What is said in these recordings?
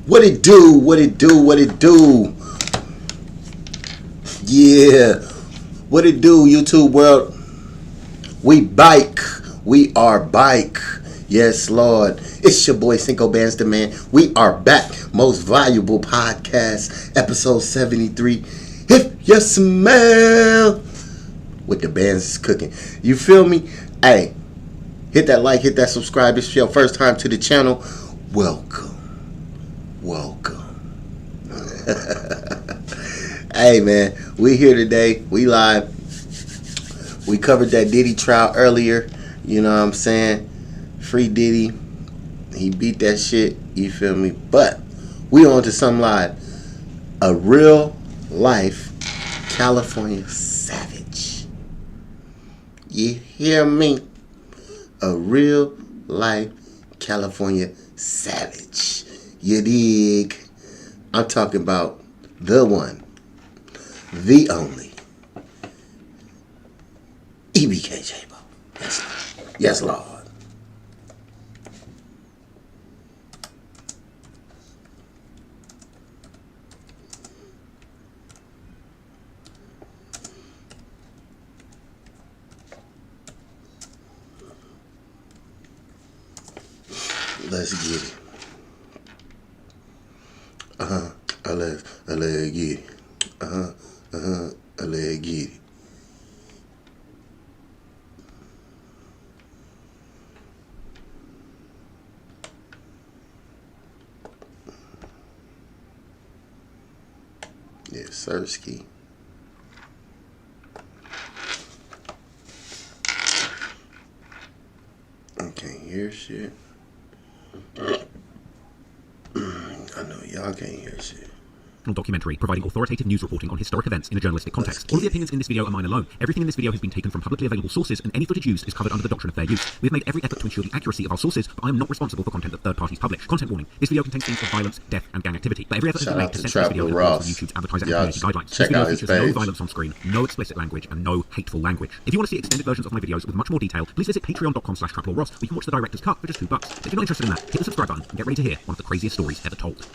What it do? What it do? What it do? Yeah. What it do, YouTube world? We bike. We are bike. Yes, Lord. It's your boy Cinco Bands the Man. We are back. Most Valuable Podcast, episode 73. If you smell what the bands is cooking. You feel me? Hey, hit that like, hit that subscribe. If it's your first time to the channel, welcome. Hey, man, we here today. We live. We covered that Diddy trial earlier. You know what I'm saying? Free Diddy. He beat that shit. You feel me? But we on to some live. A real life California savage. You hear me? A real life California savage. You dig? I'm talking about the one, the only, EBK Jaaybo. Yes, Lord. Let's get it. Let's get it. Let's get it. Yes, Sirski. I can't hear shit. I know y'all can't hear shit. Documentary providing authoritative news reporting on historic events in a journalistic context. All of the opinions in this video are mine alone. Everything in this video has been taken from publicly available sources, and any footage used is covered under the doctrine of fair use. We have made every effort to ensure the accuracy of our sources, but I am not responsible for content that third parties publish. Content warning: this video contains themes of violence, death, and gang activity. But every effort has been made to censor this video in accordance with YouTube's advertiser and community guidelines. This video features no violence on screen, no explicit language, and no hateful language. If you want to see extended versions of my videos with much more detail, please visit patreon.com/TrapLawRoss, where you can watch the director's cut for just $2. If you're not interested in that, hit the subscribe button and get ready to hear one of the craziest stories ever told.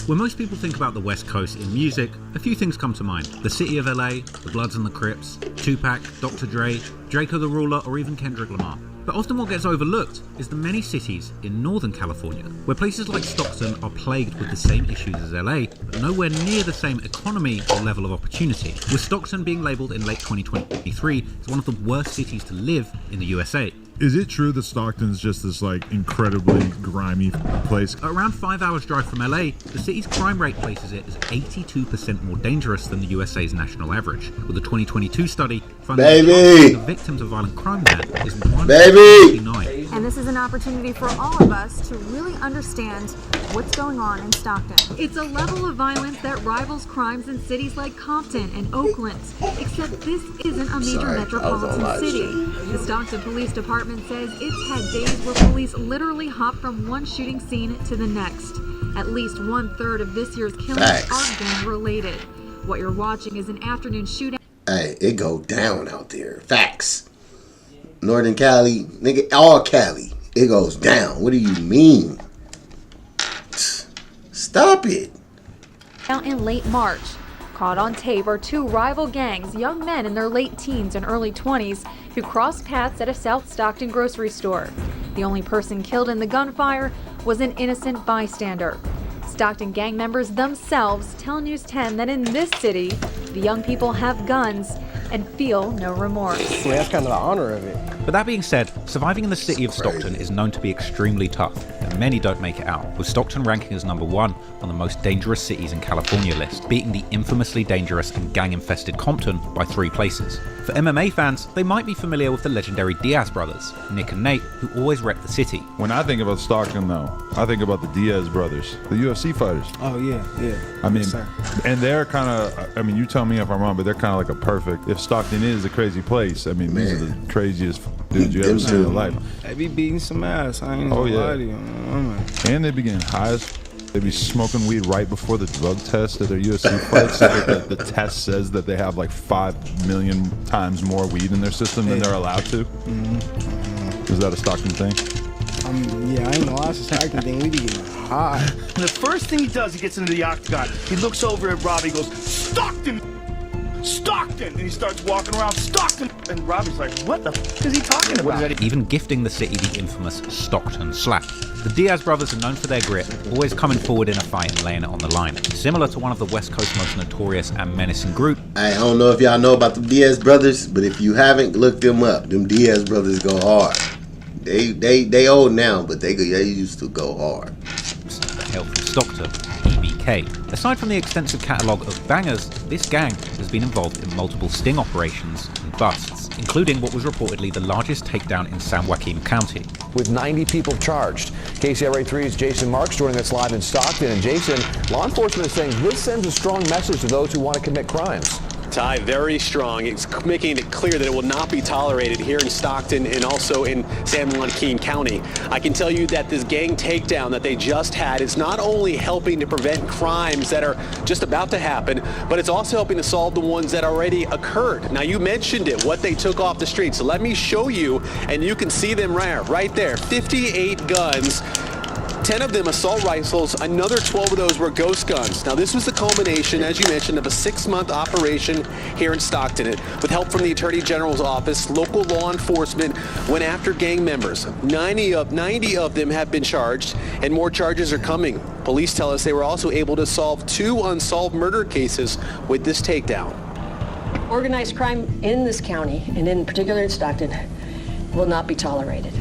When most people think about the West Coast in music, a few things come to mind. The city of LA, the Bloods and the Crips, Tupac, Dr. Dre, Draco the Ruler, or even Kendrick Lamar. But often what gets overlooked is the many cities in Northern California, where places like Stockton are plagued with the same issues as LA, but nowhere near the same economy or level of opportunity, with Stockton being labelled in late 2023 as one of the worst cities to live in the USA. Is it true that Stockton's just this incredibly grimy place? At around 5 hours drive from LA, the city's crime rate places it as 82% more dangerous than the USA's national average, with a 2022 study finding that the victims of violent crime there is 1.59. And this is an opportunity for all of us to really understand what's going on in Stockton. It's a level of violence that rivals crimes in cities like Compton and Oakland, except this isn't a major metropolitan city. The Stockton Police Department says it's had days where police literally hop from one shooting scene to the next. At least 1/3 of this year's killings are gang related. What you're watching is an afternoon shootout. Hey, it go down out there. Facts. Northern Cali, nigga, all Cali. It goes down. What do you mean? Stop it. Out in late March. Caught on tape are two rival gangs, young men in their late teens and early 20s, who crossed paths at a South Stockton grocery store. The only person killed in the gunfire was an innocent bystander. Stockton gang members themselves tell News 10 that in this city, the young people have guns and feel no remorse. Yeah, that's kind of the honor of it. But that being said, surviving in the city of Stockton is known to be extremely tough, and many don't make it out, with Stockton ranking as number 1 on the most dangerous cities in California list, beating the infamously dangerous and gang-infested Compton by 3 places. For MMA fans, they might be familiar with the legendary Diaz brothers, Nick and Nate, who always rep the city. When I think about Stockton, though, I think about the Diaz brothers, the UFC fighters. Oh, yeah. I mean, and they're kind of, I mean, you tell me if I'm wrong, but they're kind of like a perfect, if Stockton is a crazy place, I mean, these are the craziest dudes you ever seen in your life. They be beating some ass, I ain't gonna lie to you. And they be getting high as they be smoking weed right before the drug test at their UFC fights. So that the test says that they have like 5 million times more weed in their system than they're allowed to. Is that a Stockton thing? Yeah, I ain't gonna lie, it's a Stockton thing. We be getting hot. And the first thing he does, he gets into the octagon. He looks over at Robbie, he goes, Stockton! Stockton! And he starts walking around, Stockton! And Robbie's like, what the f*** is he talking about? Even gifting the city the infamous Stockton slap. The Diaz brothers are known for their grit, always coming forward in a fight and laying it on the line. Similar to one of the West Coast's most notorious and menacing group. I don't know if y'all know about the Diaz brothers, but if you haven't, look them up. Them Diaz brothers go hard. They old now, but they used to go hard. Hail from Stockton, EBK. Aside from the extensive catalogue of bangers, this gang has been involved in multiple sting operations and busts, including what was reportedly the largest takedown in San Joaquin County. With 90 people charged. KCRA3's Jason Marks joining us live in Stockton. And Jason, law enforcement is saying this sends a strong message to those who want to commit crimes. Ty, very strong. It's making it clear that it will not be tolerated here in Stockton and also in San Joaquin County. I can tell you that this gang takedown that they just had is not only helping to prevent crimes that are just about to happen, but it's also helping to solve the ones that already occurred. Now, you mentioned it, what they took off the street. So let me show you, and you can see them right there. 58 guns. 10 of them assault rifles, another 12 of those were ghost guns. Now this was the culmination, as you mentioned, of a 6-month operation here in Stockton. With help from the Attorney General's office, local law enforcement went after gang members. 90 of them have been charged, and more charges are coming. Police tell us they were also able to solve 2 unsolved murder cases with this takedown. Organized crime in this county, and in particular in Stockton, will not be tolerated.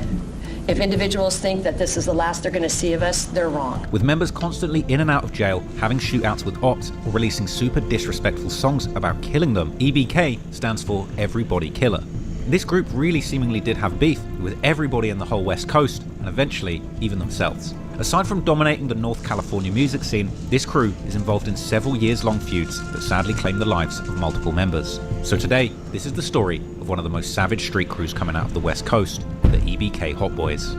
If individuals think that this is the last they're going to see of us, they're wrong. With members constantly in and out of jail, having shootouts with ops, or releasing super disrespectful songs about killing them, EBK stands for Everybody Killer. This group really seemingly did have beef with everybody in the whole West Coast, and eventually even themselves. Aside from dominating the North California music scene, this crew is involved in several years-long feuds that sadly claim the lives of multiple members. So today, this is the story of one of the most savage street crews coming out of the West Coast, the EBK Hot Boys.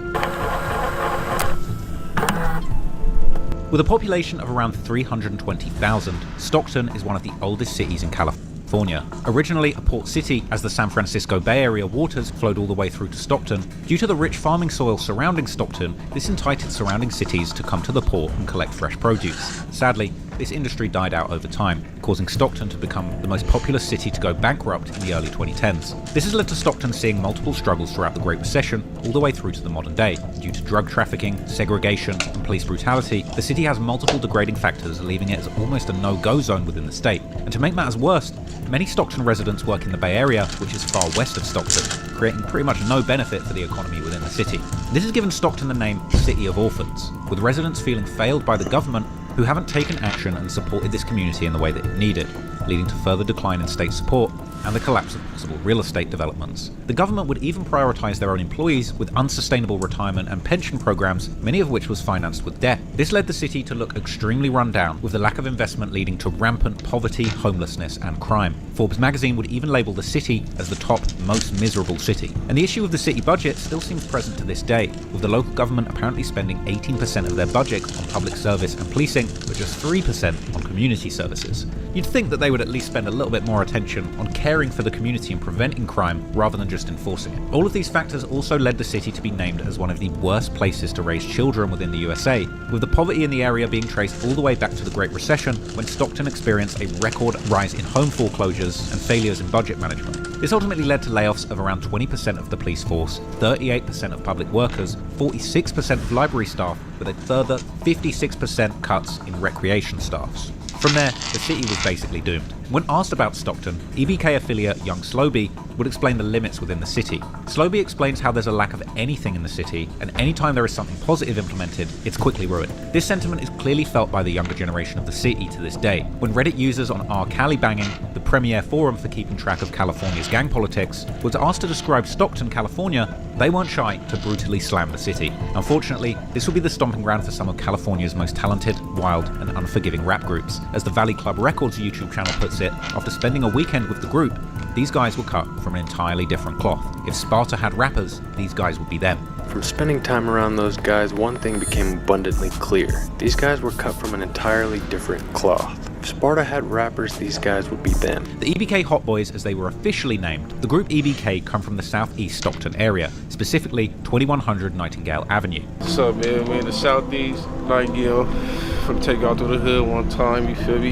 With a population of around 320,000, Stockton is one of the oldest cities in California. Originally a port city, as the San Francisco Bay Area waters flowed all the way through to Stockton, due to the rich farming soil surrounding Stockton, this entitled surrounding cities to come to the port and collect fresh produce. Sadly, this industry died out over time, causing Stockton to become the most populous city to go bankrupt in the early 2010s. This has led to Stockton seeing multiple struggles throughout the Great Recession, all the way through to the modern day. Due to drug trafficking, segregation, and police brutality, the city has multiple degrading factors, leaving it as almost a no-go zone within the state. And to make matters worse, many Stockton residents work in the Bay Area, which is far west of Stockton, creating pretty much no benefit for the economy within the city. This has given Stockton the name City of Orphans, with residents feeling failed by the government who haven't taken action and supported this community in the way that it needed, leading to further decline in state support and the collapse of possible real estate developments. The government would even prioritise their own employees with unsustainable retirement and pension programs, many of which was financed with debt. This led the city to look extremely run down, with the lack of investment leading to rampant poverty, homelessness and crime. Forbes magazine would even label the city as the top most miserable city. And the issue of the city budget still seems present to this day, with the local government apparently spending 18% of their budget on public service and policing, but just 3% on community services. You'd think that they would at least spend a little bit more attention on caring for the community and preventing crime rather than just enforcing it. All of these factors also led the city to be named as one of the worst places to raise children within the USA, with the poverty in the area being traced all the way back to the Great Recession, when Stockton experienced a record rise in home foreclosures and failures in budget management. This ultimately led to layoffs of around 20% of the police force, 38% of public workers, 46% of library staff, with a further 56% cuts in recreation staffs. From there, the city was basically doomed. When asked about Stockton, EBK affiliate Young Slowby would explain the limits within the city. Slowby explains how there's a lack of anything in the city, and anytime there is something positive implemented, it's quickly ruined. This sentiment is clearly felt by the younger generation of the city to this day. When Reddit users on R. Banging, the premier forum for keeping track of California's gang politics, was asked to describe Stockton, California, they weren't shy to brutally slam the city. Unfortunately, this will be the stomping ground for some of California's most talented, wild, and unforgiving rap groups. As the Valley Club Records YouTube channel puts it, after spending a weekend with the group, these guys were cut from an entirely different cloth. If Sparta had rappers, these guys would be them. From spending time around those guys, one thing became abundantly clear. These guys were cut from an entirely different cloth. If Sparta had rappers, these guys would be them. The EBK Hot Boys, as they were officially named, the group EBK come from the southeast Stockton area, specifically 2100 Nightingale Avenue. What's up, man? We in the southeast Nightingale. Finna take y'all through the hood one time, you feel me?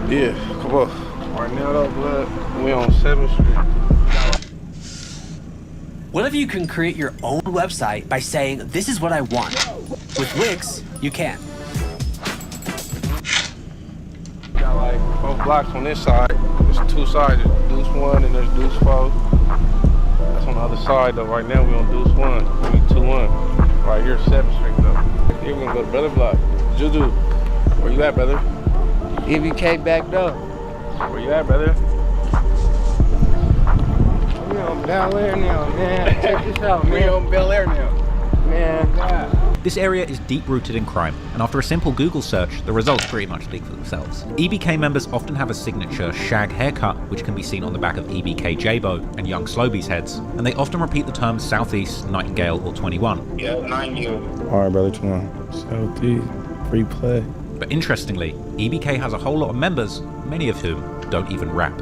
Yeah, come on. Right now though, blood, we on 7th Street. What if you can create your own website by saying, this is what I want? With Wix, you can. Got like 4 blocks on this side. There's 2 sides. There's Deuce 1 and there's Deuce 4. That's on the other side though. Right now we on Deuce 1. We 2-1. Right here, 7th Street though. Here we gonna go to Brother Block. Juju, where you at, brother? EBK back door. Where you at, brother? We on Bel Air now, man. Check this out, man. We on Bel Air now. Man, God. This area is deep-rooted in crime, and after a simple Google search, the results pretty much speak for themselves. EBK members often have a signature shag haircut, which can be seen on the back of EBK Jaaybo and Young Slowby's heads, and they often repeat the terms Southeast, Nightingale, or 21. Yeah, 9U. Alright, brother, 21. Southeast, free play. But interestingly, EBK has a whole lot of members, many of whom don't even rap.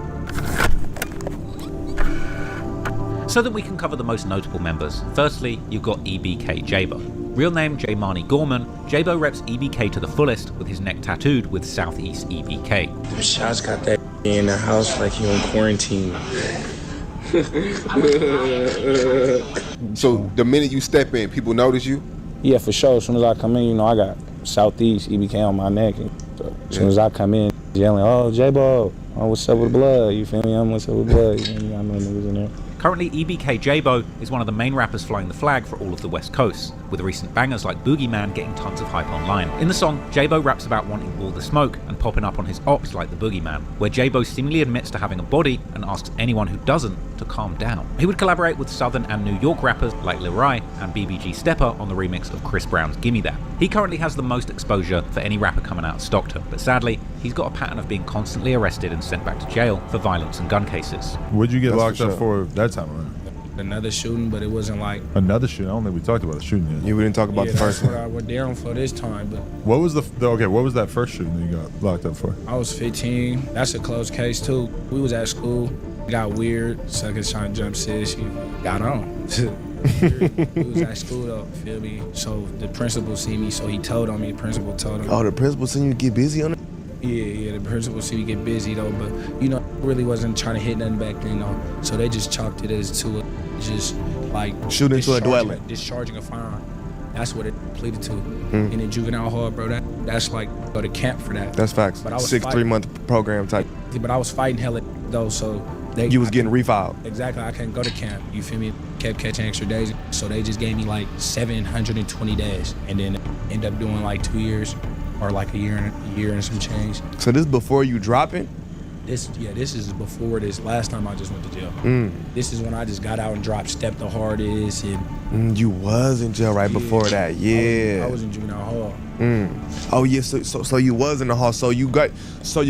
So that we can cover the most notable members, firstly, you've got EBK Jaaybo. Real name Jaymani Gorman, Jaaybo reps EBK to the fullest with his neck tattooed with Southeast EBK. Shots got that in the house like he on quarantine. So the minute you step in, people notice you? Yeah, for sure. As soon as I come in, I got Southeast EBK on my neck. And so as soon as I come in, yelling, oh, Jaaybo, oh, what's up with the blood? You feel me? What's up with the blood? You feel me? I know niggas in there. Currently, EBK Jaaybo is one of the main rappers flying the flag for all of the West Coast, with recent bangers like Boogeyman getting tons of hype online. In the song, Jaaybo raps about wanting all the smoke and popping up on his ops like the Boogeyman, where Jaaybo seemingly admits to having a body and asks anyone who doesn't to calm down. He would collaborate with Southern and New York rappers like Lil Rai and BBG Stepper on the remix of Chris Brown's Gimme That. He currently has the most exposure for any rapper coming out of Stockton, but sadly, he's got a pattern of being constantly arrested and sent back to jail for violence and gun cases. What'd you get locked up for that time around? Another shooting, but it wasn't like another shooting. I don't think we talked about the shooting yet. Yeah, we didn't talk about the first one. I went down for this time, but what was what was that first shooting that you got locked up for? I was 15. That's a closed case too. We was at school. It got weird. Suckers trying to jump shit. She got on. We was at school though, feel me? So the principal see me, so he told on me. The principal told him. Oh, the principal seen you get busy on it? Yeah, the principal see me get busy though, but really wasn't trying to hit nothing back then though. So they just chalked it as to just like shooting into a dwelling, discharging a firearm. That's what it pleaded to. In the juvenile hall, bro. That's like go to camp for that. That's facts. But I was 3-month program type. But I was fighting hella though, so you was getting refiled. Exactly. I couldn't go to camp. You feel me? Kept catching extra days, so they just gave me like 720 days, and then end up doing like 2 years. Or like a year and some change. So this before you dropping? This is before this. Last time I just went to jail. This is when I just got out and dropped, stepped the hardest, and you was in jail before that. Yeah, I was in juvenile hall. Oh yeah, so you was in the hall. So you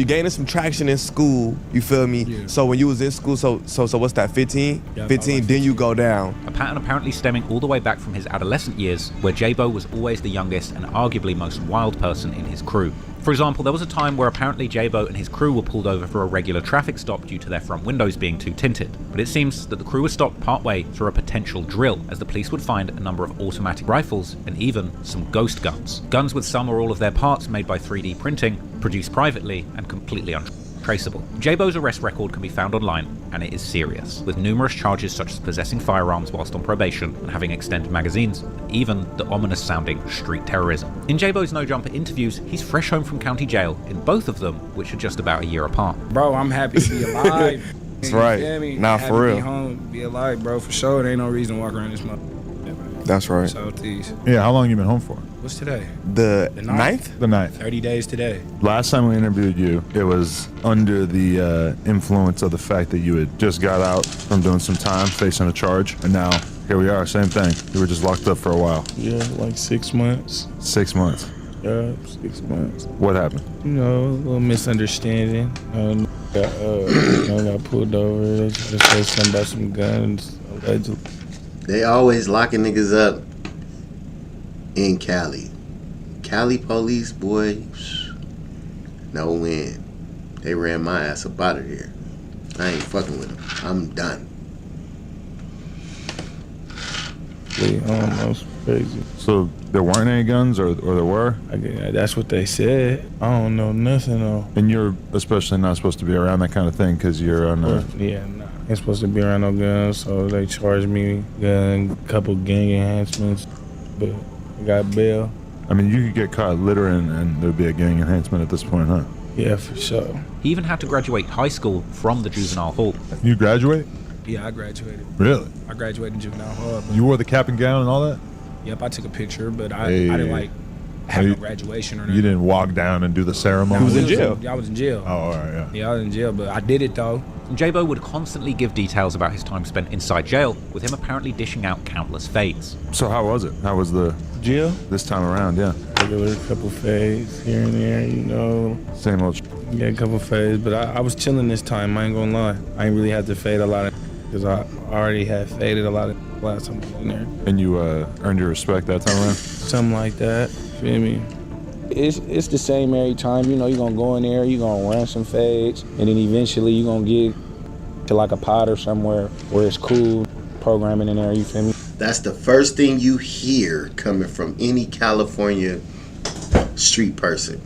gaining some traction in school. You feel me? Yeah. So when you was in school, so what's that? 15? Yep, 15. Then you go down. A pattern apparently stemming all the way back from his adolescent years, where Jaaybo was always the youngest and arguably most wild person in his crew. For example, there was a time where apparently Jaaybo and his crew were pulled over for a regular traffic stop due to their front windows being too tinted. But it seems that the crew was stopped partway through a potential drill, as the police would find a number of automatic rifles and even some ghost guns. Guns with some or all of their parts made by 3D printing, produced privately and completely untraceable. Jaaybo's arrest record can be found online, and it is serious, with numerous charges such as possessing firearms whilst on probation and having extended magazines, and even the ominous-sounding street terrorism. In Jaaybo's No Jumper interviews, he's fresh home from county jail, in both of them, which are just about a year apart. Bro, I'm happy to be alive. That's right. Nah, happy for real. To be home, be alive, bro. For sure, there ain't no reason to walk around this month. That's right. Southeast. Yeah, how long you been home for? What's today? The 9th? The 9th. 30 days today. Last time we interviewed you, it was under the influence of the fact that you had just got out from doing some time, facing a charge, and now here we are, same thing. You were just locked up for a while. Yeah, like 6 months. 6 months? Yeah, 6 months. What happened? A little misunderstanding. Got pulled over. They tried to say something about some guns, allegedly. They always locking niggas up in Cali. Cali police, boy. No win. They ran my ass up out of there. I ain't fucking with them. I'm done. I don't know. It's crazy. So there weren't any guns, or there were? That's what they said. I don't know nothing though. And you're especially not supposed to be around that kind of thing because you're on a... Yeah, nah. Ain't supposed to be around no guns, so they charged me gun, couple gang enhancements, but I got bail. I mean, you could get caught littering and there'd be a gang enhancement at this point, huh? Yeah, for sure. He even had to graduate high school from the juvenile hall. You graduate? Yeah, I graduated. Really? I graduated in juvenile hall. You wore the cap and gown and all that? Yep, I took a picture, but I didn't like have no graduation or nothing. You didn't walk down and do the ceremony? I was in jail. I was in jail. Oh, all right, yeah. Yeah, I was in jail, but I did it though. Jaaybo would constantly give details about his time spent inside jail, with him apparently dishing out countless fades. So how was it? How was the jail this time around? Yeah. Regular couple fades here and there, you know. Same old. Yeah, a couple fades, but I was chilling this time. I ain't gonna lie. I ain't really had to fade a lot of because I already had faded a lot of last time I was in there. And you earned your respect that time around? Something like that. Feel me? It's the same every time. You know, you're gonna go in there, you're gonna run some fades, and then eventually you're gonna get to like a pod or somewhere where it's cool programming in there, you feel me? That's the first thing you hear coming from any California street person.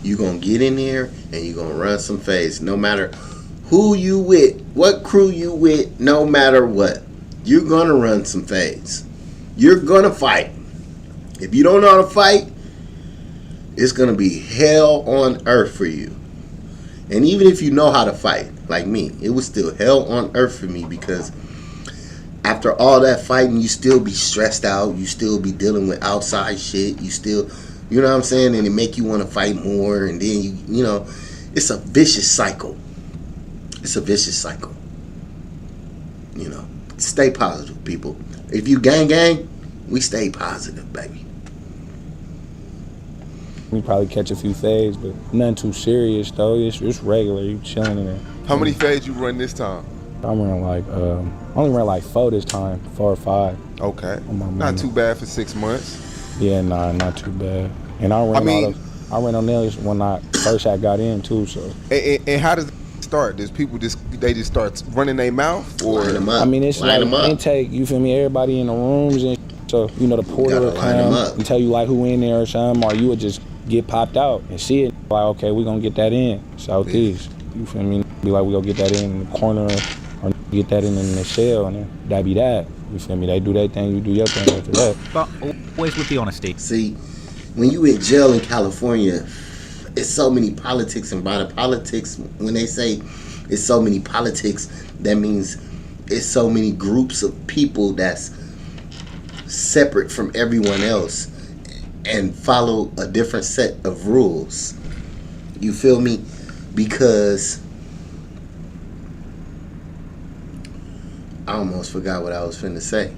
You're gonna get in there and you're gonna run some fades. No matter who you with, what crew you with, no matter what. You're gonna run some fades. You're gonna fight. If you don't know how to fight, it's gonna be hell on earth for you. And even if you know how to fight, like me, it was still hell on earth for me because after all that fighting, you still be stressed out. You still be dealing with outside shit. You still, you know what I'm saying? And it make you want to fight more. And then, you know, it's a vicious cycle. It's a vicious cycle. You know, stay positive, people. If you gang, we stay positive, baby. We probably catch a few fades, but nothing too serious though. It's regular. You chilling in there. How many fades you run this time? I'm running like I only ran like 4 this time, 4 or 5. Okay. Not too bad for 6 months. Yeah, nah, not too bad. And I ran on those when I first had got in too. So. And how does it start? Does people just start running their mouth or? Line them up. I mean, it's like intake. You feel me? Everybody in the rooms, and so you know the porter will come and tell you like who in there or something, or you would just get popped out and see it. Like, okay, we're gonna get that in Southeast. You feel me? Be like, we gonna get that in the corner or get that in the shell, and that be that. You feel me? They do their thing, you do your thing after that. But always with the honesty. See, when you in jail in California, it's so many politics, and by the politics, when they say it's so many politics, that means it's so many groups of people that's separate from everyone else and follow a different set of rules. You feel me? Because I almost forgot what I was finna say.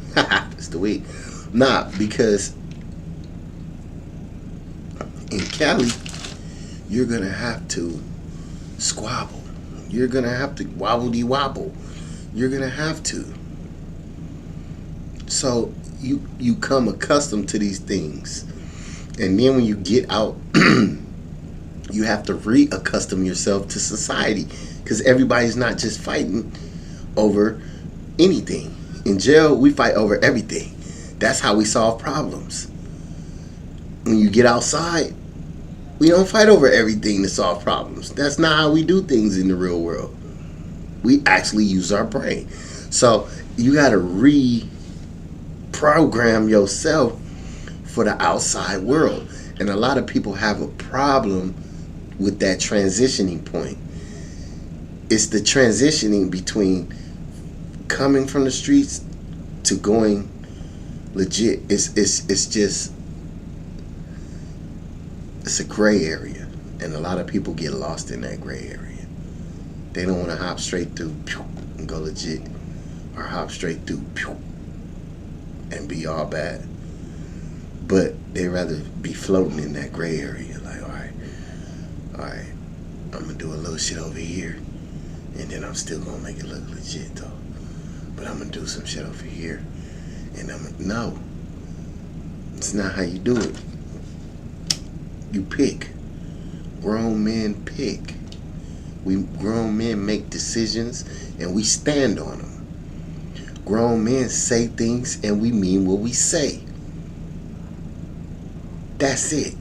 It's the week. Nah, because in Cali, you're gonna have to squabble. You're gonna have to wobble-de-wobble. You're gonna have to. So you come accustomed to these things. And then when you get out, you have to reaccustom yourself to society, because everybody's not just fighting over anything. In jail, we fight over everything. That's how we solve problems. When you get outside, we don't fight over everything to solve problems. That's not how we do things in the real world. We actually use our brain. So you got to reprogram yourself for the outside world. And a lot of people have a problem with that transitioning point. It's the transitioning between coming from the streets to going legit. It's a gray area, and a lot of people get lost in that gray area. They don't want to hop straight through and go legit, or hop straight through and be all bad. But they rather be floating in that gray area, like, all right, I'm gonna do a little shit over here, and then I'm still gonna make it look legit though. But I'm gonna do some shit over here, and no, it's not how you do it. You pick grown men pick. We grown men make decisions and we stand on them. Grown men say things and we mean what we say. That's it.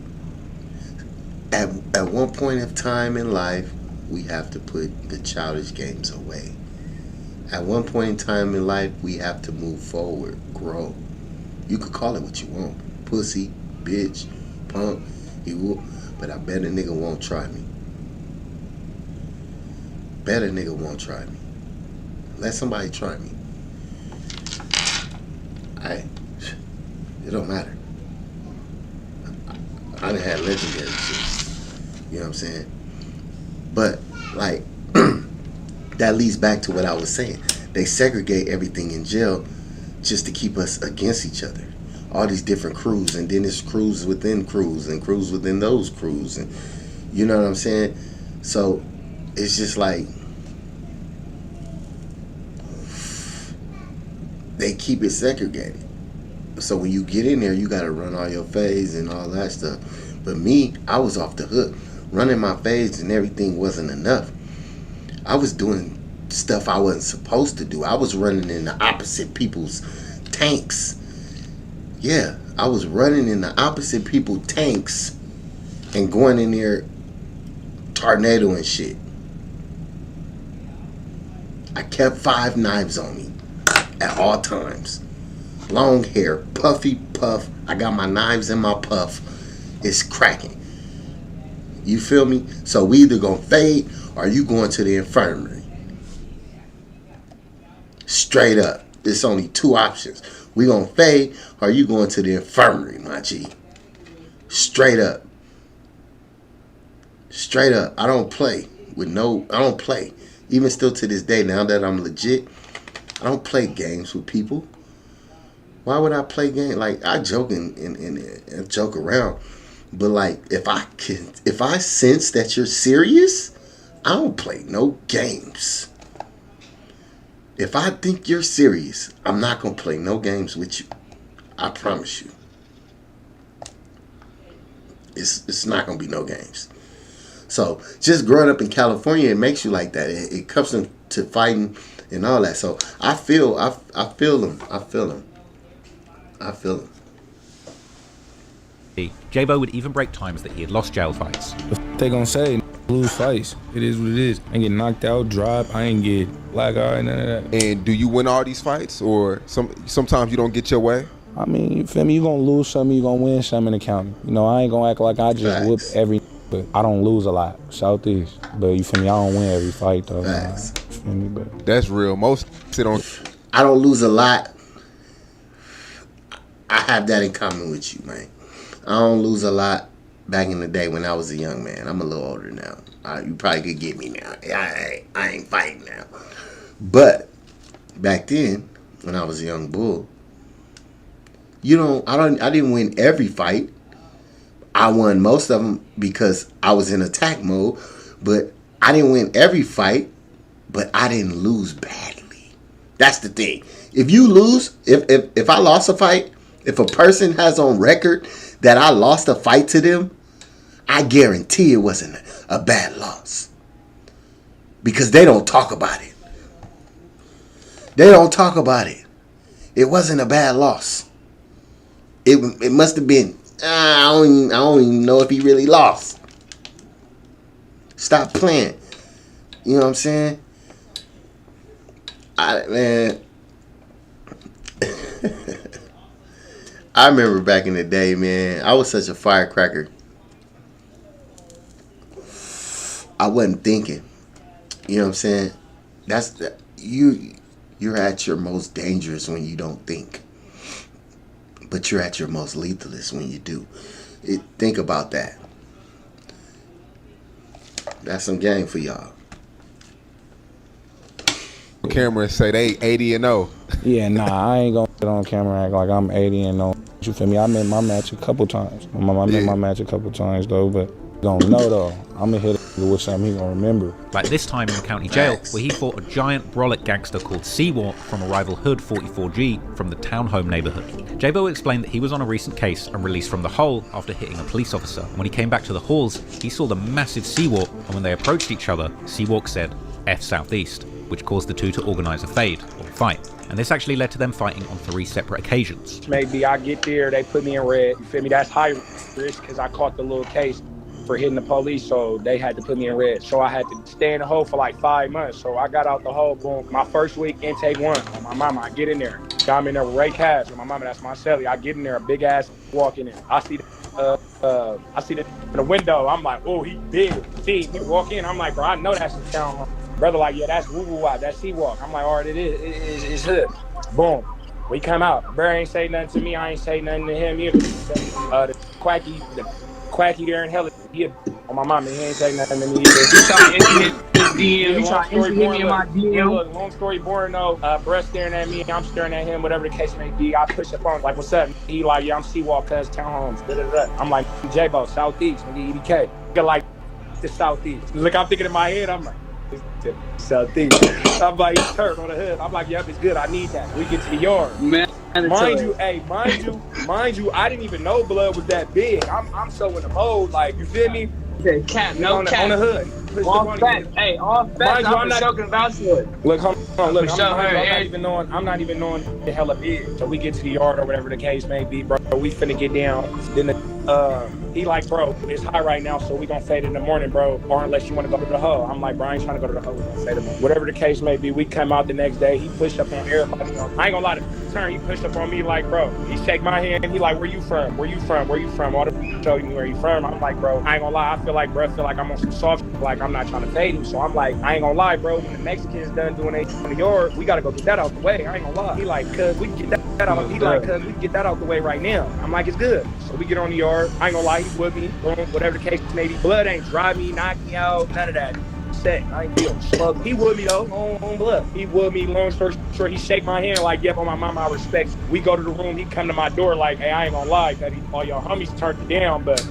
At one point of time in life, we have to put the childish games away. At one point in time in life, we have to move forward, grow. You could call it what you want. Pussy, bitch, punk, but I bet a nigga won't try me. Bet a nigga won't try me. Let somebody try me. It don't matter. I done had legendary shit. You know what I'm saying? But, like, that leads back to what I was saying. They segregate everything in jail just to keep us against each other. All these different crews, and then there's crews within crews, and crews within those crews, and you know what I'm saying? So, it's just like, they keep it segregated. So when you get in there, you gotta run all your fades and all that stuff. But me, I was off the hook. Running my fades and everything wasn't enough. I was doing stuff I wasn't supposed to do. I was running in the opposite people's tanks. Yeah, I was running in the opposite people's tanks and going in there tornado and shit. I kept 5 knives on me at all times. Long hair, puffy puff. I got my knives in my puff. It's cracking. You feel me? So we either gonna fade or you going to the infirmary. Straight up. There's only 2 options. We gonna fade or you going to the infirmary, my G. Straight up. Straight up. I don't play. I don't play. Even still to this day, now that I'm legit, I don't play games with people. Why would I play games? Like, I joke and joke around. But like, if I sense that you're serious, I don't play no games. If I think you're serious, I'm not gonna play no games with you. I promise you. It's not gonna be no games. So just growing up in California, it makes you like that. It comes into fighting and all that. So I feel them. Jaaybo would even break times that he had lost jail fights. They gonna say lose fights. It is what it is. I ain't get knocked out, drop. I ain't get black eye, none of that. And do you win all these fights, or sometimes you don't get your way? I mean, you feel me? You gonna lose some, you gonna win some in the county. You know, I ain't gonna act like I just whoop every. But I don't lose a lot, Southeast. But you feel me? I don't win every fight though. Facts. You feel me? But that's real. Most sit on. I don't lose a lot. I have that in common with you, man. I don't lose a lot back in the day when I was a young man. I'm a little older now. You probably could get me now. I ain't fighting now. But back then, when I was a young bull, I didn't win every fight. I won most of them because I was in attack mode. But I didn't win every fight, but I didn't lose badly. That's the thing. If you lose, if I lost a fight, if a person has on record that I lost a fight to them, I guarantee it wasn't a bad loss. Because they don't talk about it. They don't talk about it. It wasn't a bad loss. It must have been, I don't even know if he really lost. Stop playing. You know what I'm saying? Man. I remember back in the day, man, I was such a firecracker. I wasn't thinking. You know what I'm saying? You're at your most dangerous when you don't think. But you're at your most lethalist when you do. Think about that. That's some game for y'all. Camera say they 80-0. Yeah, nah, I ain't gonna get on camera and act like I'm 80-0. You feel me? I made my match a couple times. I made my match a couple times though, but gonna know though. I'm gonna hit it with something he gonna remember. Like this time in the county jail, where he fought a giant brolic gangster called Seawalk from a rival hood 44G from the townhome neighborhood. Jaaybo explained that he was on a recent case and released from the hole after hitting a police officer. When he came back to the halls, he saw the massive Seawalk, and when they approached each other, Seawalk said, F Southeast, which caused the two to organize a fade, or fight. And this actually led to them fighting on 3 separate occasions. Maybe I get there, they put me in red. You feel me? That's high risk because I caught the little case for hitting the police, so they had to put me in red. So I had to stay in the hole for like 5 months. So I got out the hole, boom. My first week, intake 1. On my mama, I get in there. Got me in there with Ray Cash. With my mama, that's my celly. I get in there, a big ass walking in. I see the in the window. I'm like, oh, he big. See, he walk in. I'm like, bro, I know that's the town. Brother, like, yeah, that's woo-woo out. That's Seawalk. I'm like, all right, it's hood. Boom. We come out. Bro ain't say nothing to me. I ain't say nothing to him either. The quacky there in hell. He on my mama, he ain't say nothing to me either. Long story boring though. Breast staring at me, I'm staring at him, whatever the case may be. I push up on like, what's up? He like, yeah, I'm Seawalk, cuz townhomes. I'm like, Jaaybo, Southeast, nigga, EDK. Nigga like the Southeast. Look, I'm thinking in my head, I'm like, Southeast. I'm like, he's turned on the hood. I'm like, yep, it's good. I need that. We get to the yard. Man, mind you, I didn't even know blood was that big. I'm so in the mode, like, you feel me? Okay, cap, no on cap. On the hood. All facts. Hey, all facts. I'm not joking about it. Look, hold on. Look, I'm not even knowing the hella big. So we get to the yard or whatever the case may be, bro. We finna get down. Then he like, bro, it's high right now, so we gonna fade in the morning, bro. Or unless you wanna go to the hole. I'm like, bro, I ain't trying to go to the hole. We gonna fade in the morning. Whatever the case may be, we come out the next day. He pushed up on everybody. I ain't gonna lie to turn. He pushed up on me like, bro. He shake my hand. He like, where you from? Where you from? Where you from? All the show me where you from. I'm like, bro, I ain't gonna lie. I feel like I'm on some soft. Like I'm not trying to fade him. So I'm like, I ain't gonna lie, bro. When the Mexicans done doing they in the yard, we gotta go get that out the way. I ain't gonna lie. He like, cuz we can get that out. He like, cuz we can get that out the way right now. I'm like, it's good. So we get on the yard. I ain't gonna lie. He with me. Boom, whatever the case may be. Blood ain't drive me, knock me out, none of that. Set. I ain't feel slug. He with me though, on blood. He with me. Long story short, he shake my hand like, yep, on my mama, I respect you. We go to the room. He come to my door like, hey, I ain't gonna lie, cuz all your homies turned you down, but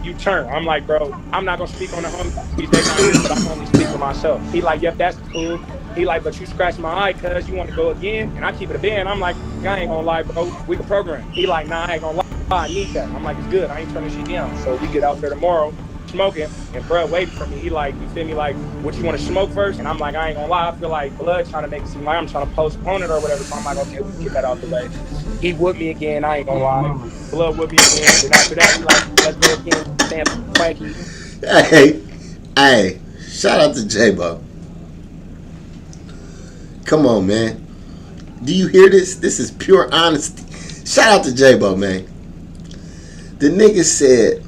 you turn. I'm like, bro, I'm not gonna speak on the homies, but I'm only speak for myself. He like, yep, that's cool. He like, but you scratch my eye cuz you want to go again, and I keep it a band. I'm like, I ain't gonna lie, bro, we can program. He like, nah, I ain't gonna lie, I need that. I'm like, it's good, I ain't turning shit down. So we get out there tomorrow, smoking, and bro waiting for me. He like, you feel me, like, what, you want to smoke first? And I'm like, I ain't gonna lie, I feel like blood trying to make it seem like I'm trying to postpone it or whatever. So I'm like, okay, we can get that out the way. He with me again, I ain't gonna lie. Blood with me again. And after that, he like, let's go again. Sam Quacky. Hey, shout out to Jaaybo. Come on, man. Do you hear this? This is pure honesty. Shout out to Jaaybo, man. The nigga said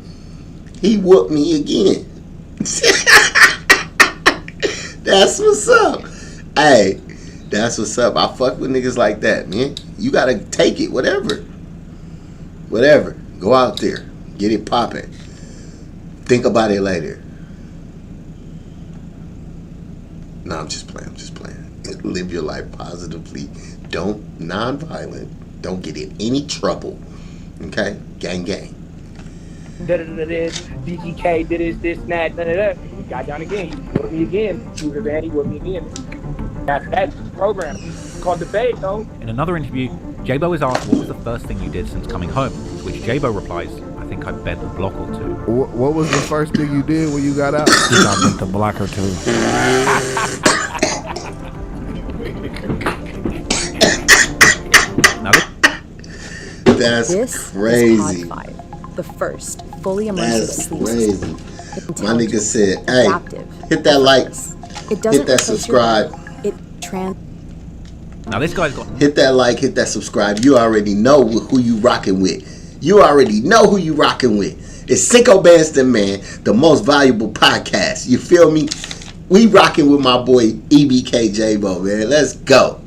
he whooped me again. That's what's up. Hey, that's what's up. I fuck with niggas like that, man. You gotta take it, whatever. Go out there. Get it popping. Think about it later. No, I'm just playing. Live your life positively. Non-violent. Don't get in any trouble. Okay? Gang. BGK did this, that, that. We got down again. He with me again. Shooter Van, he with me again. That's the program. It's called the Bay, though. In another interview, Jaaybo is asked what was the first thing you did since coming home, to which Jaaybo replies, I think I bet a block or two. What was the first thing you did when you got out? He got bent a block or two. That's crazy. Is Pod 5, the first fully immersive sleep system. That's crazy. My nigga said, hey, adaptive, hit that like, it doesn't hit that subscribe. Now this guy's got... Hit that like, hit that subscribe. You already know who you rocking with. It's Cinco Banston, man, the most valuable podcast. You feel me? We rocking with my boy EBK Jaaybo, man. Let's go.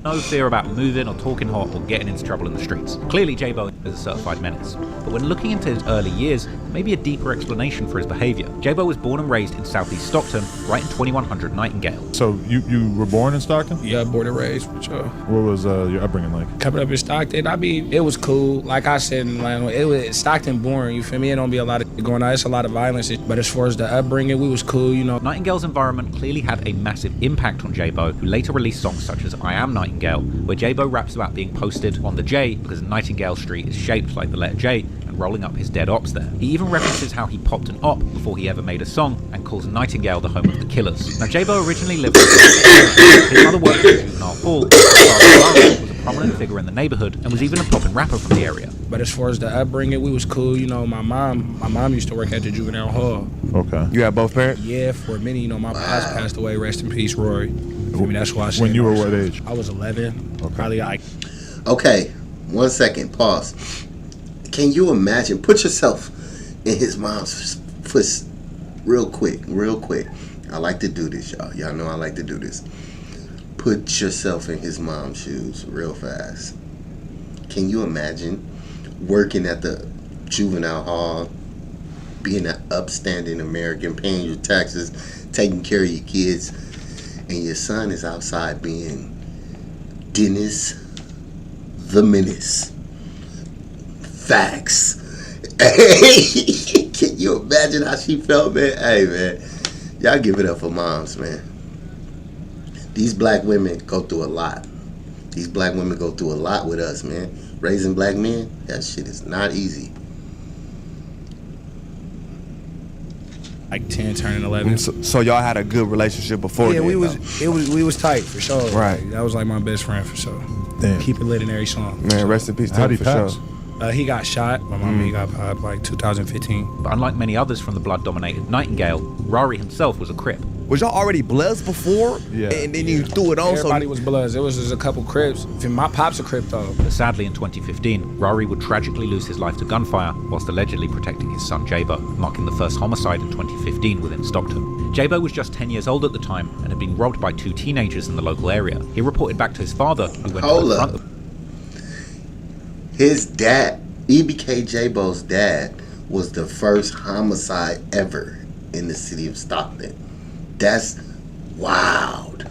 no fear about moving or talking hot or getting into trouble in the streets. Clearly, Jaaybo is a certified menace. But when looking into his early years, maybe a deeper explanation for his behavior. Jaaybo was born and raised in southeast Stockton, right in 2100 Nightingale. So you were born in Stockton? Yeah, born and raised, for sure. What was your upbringing like? Coming up in Stockton, it was cool. Like I said, it was Stockton boring, you feel me? It don't be a lot of going on. It's a lot of violence. But as far as the upbringing, we was cool, you know. Nightingale's environment clearly had a massive impact on Jaaybo, who later released songs such as I Am Nightingale, where Jaaybo raps about being posted on the J because Nightingale Street is shaped like the letter J and rolling up his dead ops there. He even references how he popped an op before he ever made a song and calls Nightingale the home of the killers. Now, Jaaybo originally lived with his mother worked in Juvenile Hall, was a prominent figure in the neighborhood and was even a poppin' rapper from the area. But as far as the upbringing, we was cool. You know, my mom used to work at the Juvenile Hall. Okay. You had both parents? Yeah, for a minute. You know, my pops passed away. Rest in peace, Rory. I mean, that's why I said. When you were what age? I was 11. Okay. Probably like. Okay, 1 second. Pause. Can you imagine? Put yourself in his mom's foot, real quick. I like to do this, y'all. Y'all know I like to do this. Put yourself in his mom's shoes, real fast. Can you imagine working at the juvenile hall, being an upstanding American, paying your taxes, taking care of your kids, and your son is outside being Dennis the Menace? Facts. Hey, can you imagine how she felt, man? Hey, man, y'all give it up for moms, man. These black women go through a lot. These black women go through a lot with us, man. Raising black men, that shit is not easy. Like 10, turning 11. So y'all had a good relationship before? Yeah, then, we was tight for sure. Right. Like, that was like my best friend for sure. Damn. Keep it lit in every song. Man, rest in peace to How'd him he for pass? sure. He got shot. My mom, he got popped like 2015. But unlike many others from the blood-dominated Nightingale, Rory himself was a Crip. Was y'all already Bloods before? Yeah. And then you threw it on. Everybody was Bloods. It was just a couple Crips. My pop's a Crip though. But sadly, in 2015, Rory would tragically lose his life to gunfire whilst allegedly protecting his son Jaaybo, marking the first homicide in 2015 within Stockton. Jaaybo was just 10 years old at the time and had been robbed by 2 teenagers in the local area. He reported back to his father, who went to confront them. His dad, EBK Jaaybo's dad, was the first homicide ever in the city of Stockton. That's wild.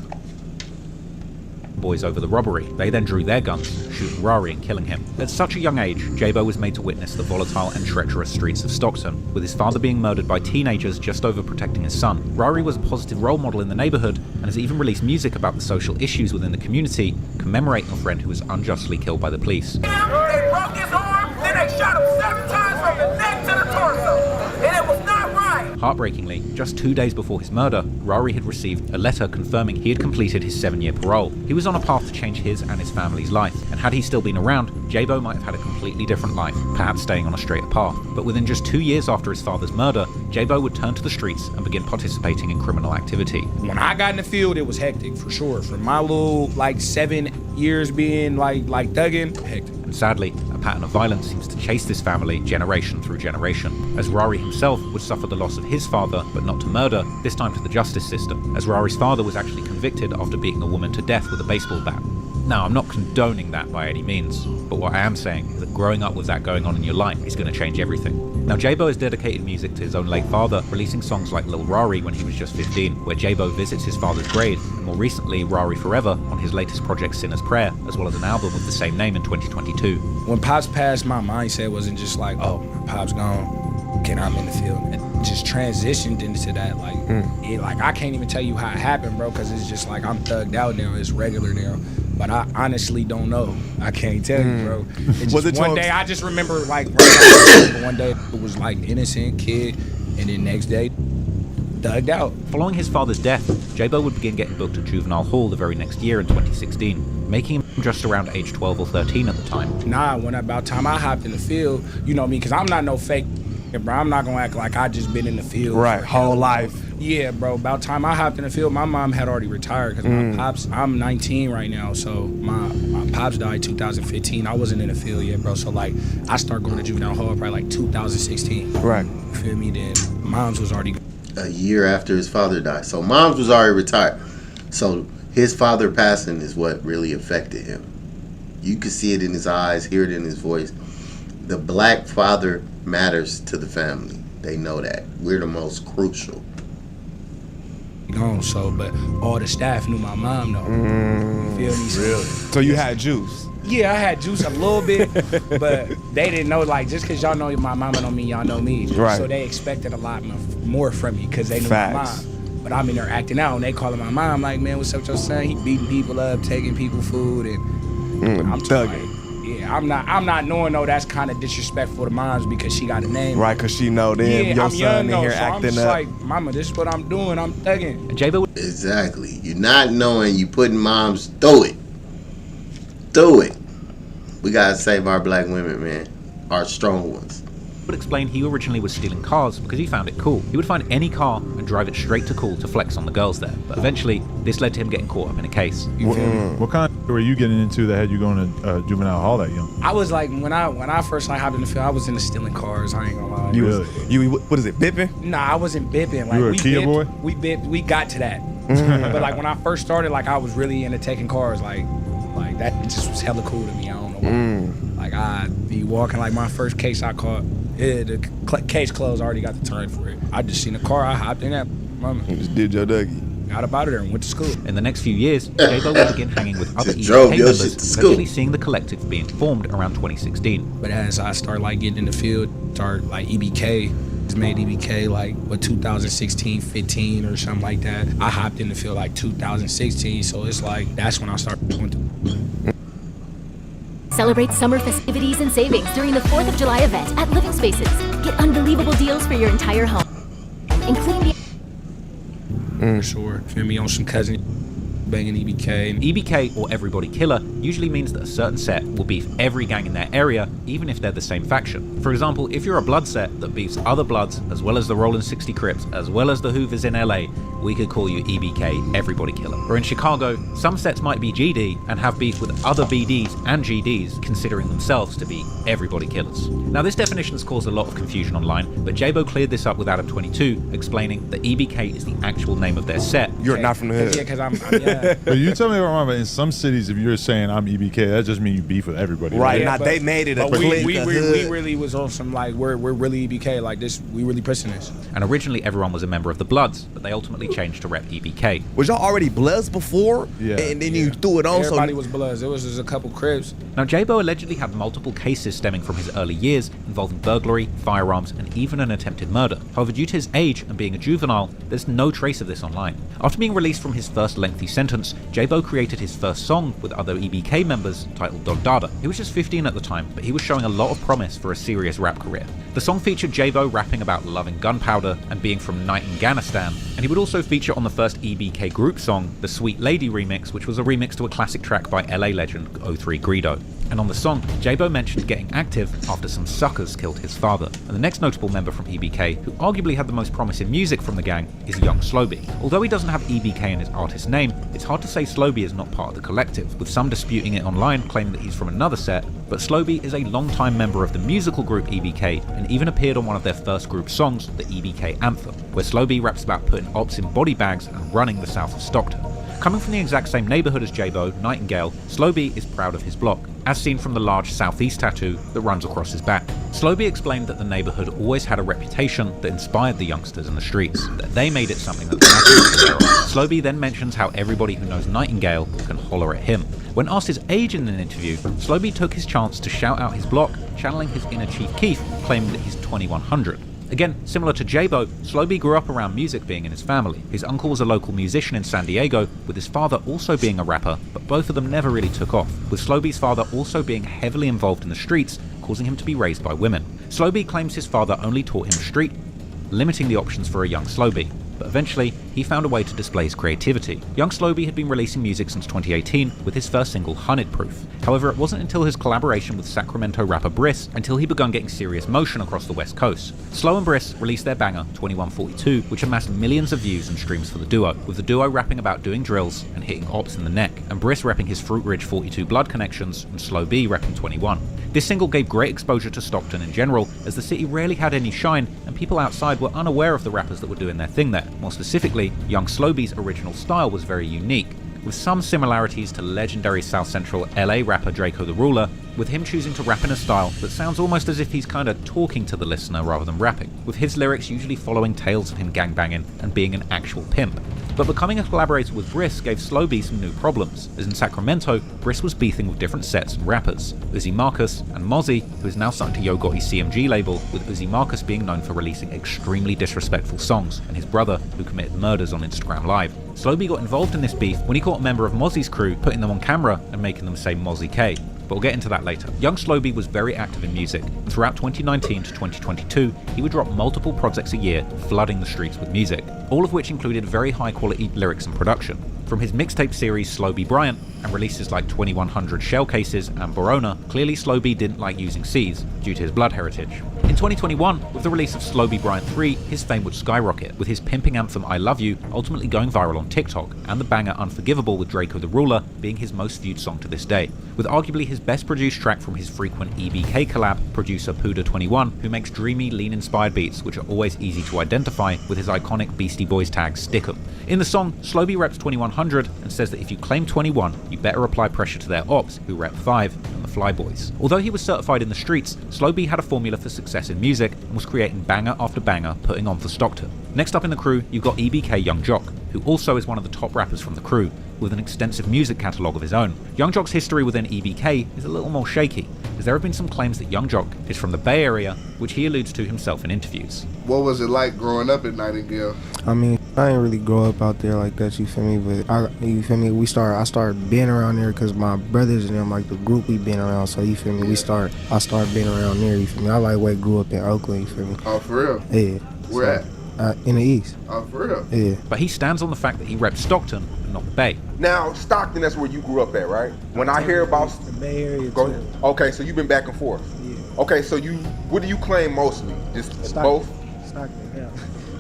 Boys over the robbery. They then drew their guns, shooting Rory and killing him. At such a young age, Jaaybo was made to witness the volatile and treacherous streets of Stockton, with his father being murdered by teenagers just over protecting his son. Rory was a positive role model in the neighborhood and has even released music about the social issues within the community, commemorating a friend who was unjustly killed by the police. They broke his arm, then they shot him 7 times from the neck to the torso, and it was not right. Heartbreakingly, just 2 days before his murder, Rory had received a letter confirming he had completed his 7-year parole. He was on a path to change his and his family's life, and had he still been around, Jaaybo might have had a completely different life, perhaps staying on a straighter path. But within just 2 years after his father's murder, Jaaybo would turn to the streets and begin participating in criminal activity. When I got in the field, it was hectic for sure. For my little 7 years being like thugging, hectic. And sadly, a pattern of violence seems to chase this family generation through generation, as Rory himself would suffer the loss of his father, but not to murder, this time to the justice system, as Rory's father was actually convicted after beating a woman to death with a baseball bat. Now, I'm not condoning that by any means, but what I am saying is that growing up with that going on in your life is going to change everything. Now, Jaaybo has dedicated music to his own late father, releasing songs like Lil Rory when he was just 15, where Jaaybo visits his father's grave, and more recently, Rory Forever on his latest project, Sinner's Prayer, as well as an album of the same name in 2022. When Pops passed, my mindset wasn't just like, oh, my Pop's gone, okay, I'm in the field. It just transitioned into that, I can't even tell you how it happened, bro, because it's just like I'm thugged out now, it's regular now. But I honestly don't know. I can't tell you, bro. It's just one day I just remember one day it was like innocent kid, and then next day, thugged out. Following his father's death, Jaaybo would begin getting booked at Juvenile Hall the very next year in 2016, making him just around age 12 or 13 at the time. Nah, when about time I hopped in the field, you know me, because I'm not no fake, bro. I'm not gonna act like I just been in the field. Right, whole life. Yeah, bro. About time I hopped in the field, my mom had already retired because my pops, I'm 19 right now, so my pops died 2015. I wasn't in the field yet, bro. So I started going to Juvenile Hall probably 2016. Right. You feel me? Then mom's was already a year after his father died. So mom's was already retired. So his father passing is what really affected him. You could see it in his eyes, hear it in his voice. The black father matters to the family. They know that. We're the most crucial. Gone, so, but all the staff knew my mom though. You feel me? Really? So you had juice? Yeah, I had juice a little bit, but they didn't know, like, just because y'all know my mama don't mean y'all know me. Right. So they expected a lot more from me because they knew Facts. my mom. But I'm in there acting out, and they calling my mom like, man, what's up with your son? He beating people up, taking people food, and I'm thugging. Yeah, I'm not knowing though that's kind of disrespectful to moms because she got a name. Right, because she know them, Yeah, your I'm son young in though, here so I'm acting just up. like, mama, this is what I'm doing. I'm thugging. Jaaybo. Exactly. You're not knowing you putting moms through it. Through it. We gotta save our black women, man. Our strong ones. Would explain he originally was stealing cars because he found it cool. He would find any car and drive it straight to cool to flex on the girls there. But eventually, this led to him getting caught up in a case. What kind of were you getting into that had you going to juvenile hall that young? I was like, when I first like hopped in the field, I was into stealing cars. I ain't gonna lie. You what is it, bipping? Nah, I wasn't bipping. Like, You were a we Kia bipped, boy? We bipped. We got to that. But like when I first started, like I was really into taking cars. Like that just was hella cool to me. I don't know why. Like I'd be walking. Like my first case I caught. Yeah, the case closed. I already got the turn for it. I just seen a car. I hopped in that. Mama. You just did your Dougie. Got up out of there and went to school. In the next few years, Jaaybo would begin hanging with other Just drove EBK your members, shit to school. eventually seeing the collective being formed around 2016. But as I started like getting in the field, started like EBK, just made EBK like 2016, 15 or something like that. I hopped in the field like 2016, so it's like that's when I started going to. Celebrate summer festivities and savings during the 4th of July event at Living Spaces. Get unbelievable deals for your entire home, including the Sure, feel me on some cousin banging EBK. EBK, or Everybody Killer, usually means that a certain set will beef every gang in their area, even if they're the same faction. For example, if you're a blood set that beefs other bloods, as well as the Rollin' 60 Crips, as well as the Hoovers in LA, we could call you EBK, Everybody Killer. Or in Chicago, some sets might be GD and have beef with other BDs and GDs, considering themselves to be Everybody Killers. Now this definition has caused a lot of confusion online, but Jaaybo cleared this up with Adam22, explaining that EBK is the actual name of their set. You're not from the hood. Yeah, because I'm yeah. But you tell me if I'm wrong, but in some cities, if you're saying I'm EBK, that just means you beef with everybody. Right, Yeah, now they made it a but clique, we a we really was on some like we're really EBK like this. We really pushing this. And originally everyone was a member of the Bloods, but they ultimately changed to rep EBK. Was y'all already Bloods before? Yeah. And then you threw it on. Everybody was Bloods. There was just a couple Crips. Now Jaaybo allegedly had multiple cases stemming from his early years involving burglary, firearms, and even an attempted murder. However, due to his age and being a juvenile, there's no trace of this online. After being released from his first lengthy sentence, Jaaybo created his first song with other EBK members titled Dog Dada. He was just 15 at the time, but he was showing a lot of promise for a serious rap career. The song featured Jaaybo rapping about loving gunpowder and being from Night-in-Ganistan, and he would also feature on the first EBK group song, the Sweet Lady remix, which was a remix to a classic track by LA legend 03 Greedo. And on the song, Jaaybo mentioned getting active after some suckers killed his father. And the next notable member from EBK, who arguably had the most promise in music from the gang, is Young Slowby. Although he doesn't have EBK in his artist name, it's hard to say Slowby is not part of the collective, with some disputing it online, claiming that he's from another set, but Slowby is a long-time member of the musical group EBK, and even appeared on one of their first group songs, the EBK Anthem, where Slowby raps about putting ops in body bags and running the south of Stockton. Coming from the exact same neighbourhood as Jaaybo, Nightingale, Slowby is proud of his block, as seen from the large southeast tattoo that runs across his back. Slowby explained that the neighbourhood always had a reputation that inspired the youngsters in the streets, that they made it something that the masses were aware of. Slowby then mentions how everybody who knows Nightingale can holler at him. When asked his age in an interview, Slowby took his chance to shout out his block, channeling his inner Chief Keef, claiming that he's 2100. Again, similar to Jaaybo, Slowby grew up around music being in his family. His uncle was a local musician in San Diego, with his father also being a rapper, but both of them never really took off, with Slowby's father also being heavily involved in the streets, causing him to be raised by women. Slowby claims his father only taught him street, limiting the options for a young Slowby. But eventually, he found a way to display his creativity. Young Slowby had been releasing music since 2018 with his first single, Hunted Proof. However, it wasn't until his collaboration with Sacramento rapper Briss until he begun getting serious motion across the West Coast. Slow and Briss released their banger, 2142, which amassed millions of views and streams for the duo, with the duo rapping about doing drills and hitting ops in the neck, and Briss repping his Fruit Ridge 42 blood connections, and Slow B repping 21. This single gave great exposure to Stockton in general, as the city rarely had any shine, and people outside were unaware of the rappers that were doing their thing there. More specifically, Young Slowby's original style was very unique. with some similarities to legendary South Central LA rapper Draco the Ruler, with him choosing to rap in a style that sounds almost as if he's kinda talking to the listener rather than rapping, with his lyrics usually following tales of him gangbanging and being an actual pimp. But becoming a collaborator with Briss gave Slow B some new problems, as in Sacramento, Briss was beefing with different sets and rappers, Uzi Marcus and Mozzie, who is now signed to Yo Gotti's CMG label, with Uzi Marcus being known for releasing extremely disrespectful songs, and his brother, who committed murders on Instagram Live. Slow B got involved in this beef when he caught a member of Mozzie's crew putting them on camera and making them say Mozzie K. But we'll get into that later. Young Slow B was very active in music, and throughout 2019 to 2022, he would drop multiple projects a year, flooding the streets with music, all of which included very high quality lyrics and production. From his mixtape series Slow B Bryant, and releases like 2100 Shell Cases and Borona, clearly Slow B didn't like using C's due to his blood heritage. In 2021, with the release of Slow B Bryant 3, his fame would skyrocket, with his pimping anthem I Love You ultimately going viral on TikTok, and the banger Unforgivable with Draco the Ruler being his most viewed song to this day, with arguably his best produced track from his frequent EBK collab, producer Puda21, who makes dreamy, lean-inspired beats which are always easy to identify with his iconic Beastie Boys tag Stick'em. In the song, Slow B reps 2100 and says that if you claim 21, you better apply pressure to their ops, who rep 5 and the Flyboys. Although he was certified in the streets, Slow B had a formula for success in music and was creating banger after banger, putting on for Stockton. Next up in the crew, you've got EBK Young Jock, who also is one of the top rappers from the crew, with an extensive music catalogue of his own. Young Jock's history within EBK is a little more shaky, as there have been some claims that Young Jock is from the Bay Area, which he alludes to himself in interviews. What was it like growing up in Nightingale? I mean, I didn't really grow up out there like that, you feel me? But you feel me? I started being around there because my brothers and them, like the group we been around. So you feel me? I started being around there. You feel me? I like way grew up in Oakland. You feel me? Oh, for real? Yeah. Where at? In the East. Oh, for real? Yeah. But he stands on the fact that he reps Stockton and not the Bay. Now, Stockton, that's where you grew up at, right? When I hear about the Bay Area, okay, so you've been back and forth. Yeah. Okay, so what do you claim mostly? Just Stockton. Both? Stockton, yeah.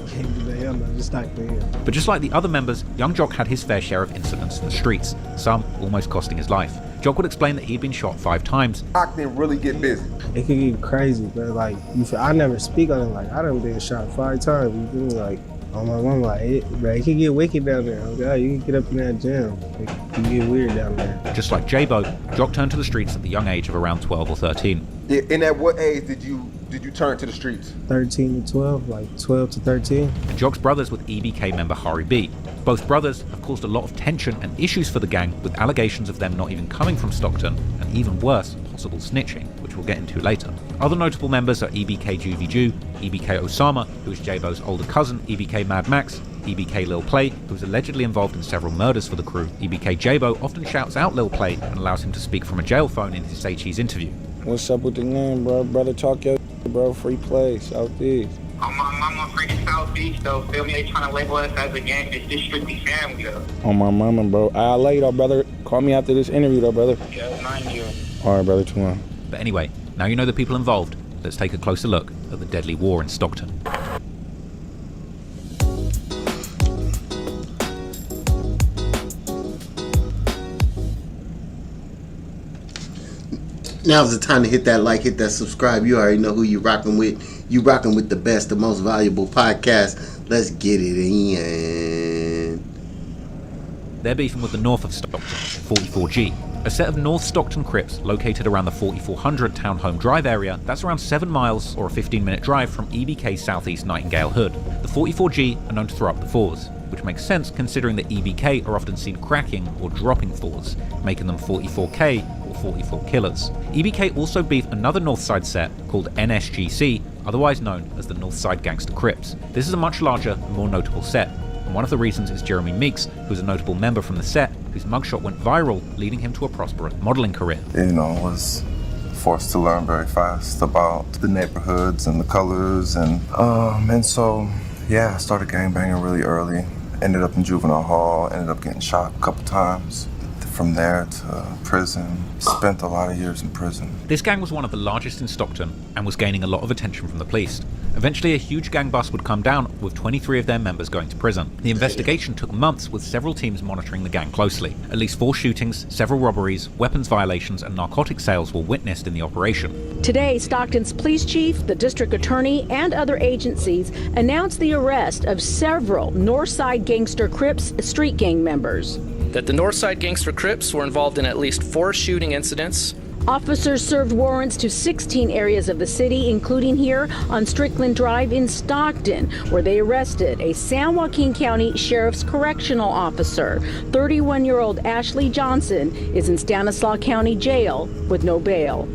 Can't do that, I'm just Stockton, yeah. But just like the other members, Young Jock had his fair share of incidents in the streets, some almost costing his life. Jock would explain that he'd been shot 5 times. Stockton really get busy. It can get crazy, but like, I never speak on it. Like, I done been shot 5 times. You feel me? Like, on my mom, like, it can get wicked down there. Oh God, you can get up in that gym. It can get weird down there. Just like Jaaybo, Jock turned to the streets at the young age of around 12 or 13. Yeah, and at what age did you turn to the streets? 13 to 12, like 12 to 13. And Jock's brothers with EBK member Hari B. Both brothers have caused a lot of tension and issues for the gang, with allegations of them not even coming from Stockton, and even worse, possible snitching, which we'll get into later. Other notable members are EBK Juvie Jew, EBK Osama, who is Jaaybo's older cousin, EBK Mad Max, EBK Lil Play, who was allegedly involved in several murders for the crew. EBK Jaaybo often shouts out Lil Play and allows him to speak from a jail phone in his HE's interview. What's up with the name, bro? Brother, talk your bro. Free play, Southeast. On my mama, freaking Southeast, though. Feel me? They trying to label us as a gang. It's just strictly family, though. On my mama, bro. I'll let you, though, brother. Call me after this interview, though, brother. Yeah, 9 years. All right, brother, 2-1. But anyway, now you know the people involved, let's take a closer look at the deadly war in Stockton. Now's the time to hit that like, hit that subscribe. You already know who you rocking with. You rocking with the best, the most valuable podcast. Let's get it in. They're beefing with the north of Stockton, 44G, a set of North Stockton Crips located around the 4400 Townhome Drive area. That's around 7 miles or a 15-minute drive from EBK Southeast Nightingale Hood. The 44G are known to throw up the fours, which makes sense considering that EBK are often seen cracking or dropping fours, making them 44K or 44 Killers. EBK also beef another Northside set called NSGC, otherwise known as the Northside Gangster Crips. This is a much larger and more notable set, and one of the reasons is Jeremy Meeks, who's a notable member from the set, whose mugshot went viral, leading him to a prosperous modeling career. Was forced to learn very fast about the neighborhoods and the colors, and so I started gangbanging really early. Ended up in juvenile hall, ended up getting shot a couple times. From there to prison, spent a lot of years in prison. This gang was one of the largest in Stockton and was gaining a lot of attention from the police. Eventually a huge gang bust would come down, with 23 of their members going to prison. The investigation took months, with several teams monitoring the gang closely. At least 4 shootings, several robberies, weapons violations and narcotic sales were witnessed in the operation. Today, Stockton's police chief, the district attorney, and other agencies announced the arrest of several Northside Gangster Crips street gang members. That the Northside Gangster Crips were involved in at least 4 shooting incidents. Officers served warrants to 16 areas of the city, including here on Strickland Drive in Stockton, where they arrested a San Joaquin County Sheriff's Correctional Officer. 31-year-old Ashley Johnson is in Stanislaus County Jail with no bail.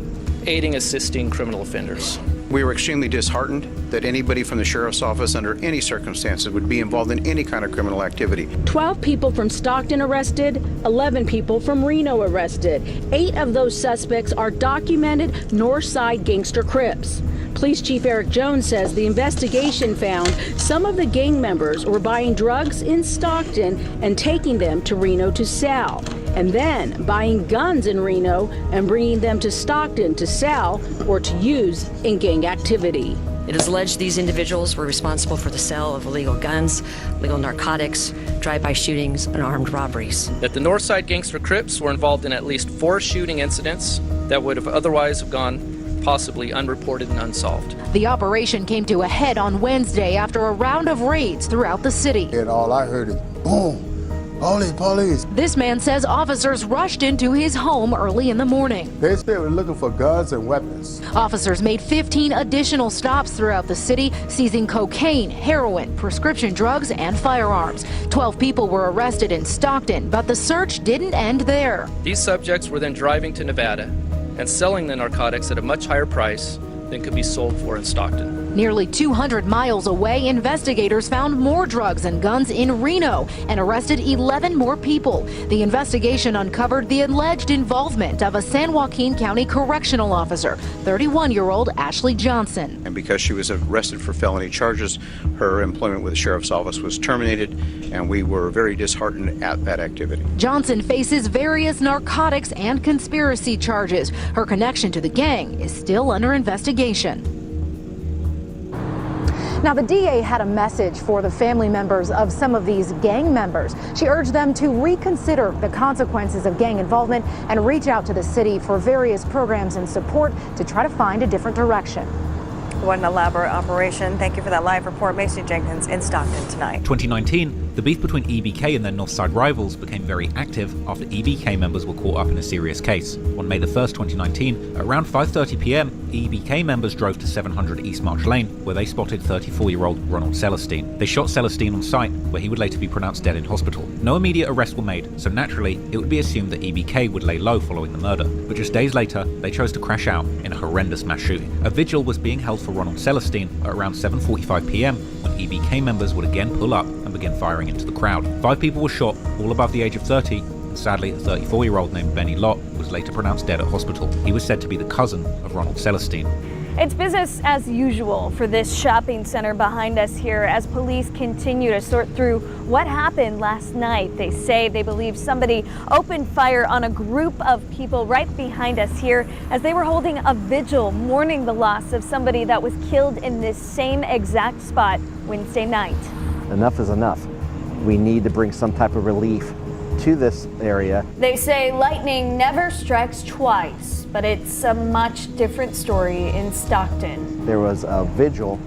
Aiding, assisting criminal offenders. We were extremely disheartened that anybody from the sheriff's office under any circumstances would be involved in any kind of criminal activity. 12 people from Stockton arrested, 11 people from Reno arrested. 8 of those suspects are documented Northside Gangster Crips. Police Chief Eric Jones says the investigation found some of the gang members were buying drugs in Stockton and taking them to Reno to sell, and then buying guns in Reno and bringing them to Stockton to sell or to use in gang activity. It is alleged these individuals were responsible for the sale of illegal guns, illegal narcotics, drive-by shootings, and armed robberies. That the Northside Gangster Crips were involved in at least 4 shooting incidents that would have otherwise gone possibly unreported and unsolved. The operation came to a head on Wednesday after a round of raids throughout the city. And all I heard is, boom. Police. This man says officers rushed into his home early in the morning. They said they were looking for guns and weapons. Officers made 15 additional stops throughout the city, seizing cocaine, heroin, prescription drugs, and firearms. 12 people were arrested in Stockton, but the search didn't end there. These subjects were then driving to Nevada and selling the narcotics at a much higher price than could be sold for in Stockton. Nearly 200 miles away, investigators found more drugs and guns in Reno and arrested 11 more people. The investigation uncovered the alleged involvement of a San Joaquin County correctional officer, 31-year-old Ashley Johnson. And because she was arrested for felony charges, her employment with the sheriff's office was terminated, and we were very disheartened at that activity. Johnson faces various narcotics and conspiracy charges. Her connection to the gang is still under investigation. Now, the DA had a message for the family members of some of these gang members. She urged them to reconsider the consequences of gang involvement and reach out to the city for various programs and support to try to find a different direction. What an elaborate operation. Thank you for that live report. Mason Jenkins in Stockton tonight. 2019, the beef between EBK and their Northside rivals became very active after EBK members were caught up in a serious case. On May the 1st, 2019, at around 5:30 p.m., EBK members drove to 700 East March Lane, where they spotted 34-year-old Ronald Celestine. They shot Celestine on sight, where he would later be pronounced dead in hospital. No immediate arrests were made, so naturally, it would be assumed that EBK would lay low following the murder. But just days later, they chose to crash out in a horrendous mass shooting. A vigil was being held for Ronald Celestine at around 7:45 p.m. when EBK members would again pull up and begin firing into the crowd. 5 people were shot, all above the age of 30, and sadly a 34-year-old named Benny Lott was later pronounced dead at hospital. He was said to be the cousin of Ronald Celestine. It's business as usual for this shopping center behind us here as police continue to sort through what happened last night. They say they believe somebody opened fire on a group of people right behind us here as they were holding a vigil mourning the loss of somebody that was killed in this same exact spot Wednesday night. Enough is enough. We need to bring some type of relief to this area. They say lightning never strikes twice, but it's a much different story in Stockton. There was a vigil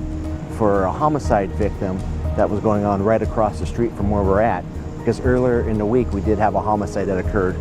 for a homicide victim that was going on right across the street from where we're at, because earlier in the week we did have a homicide that occurred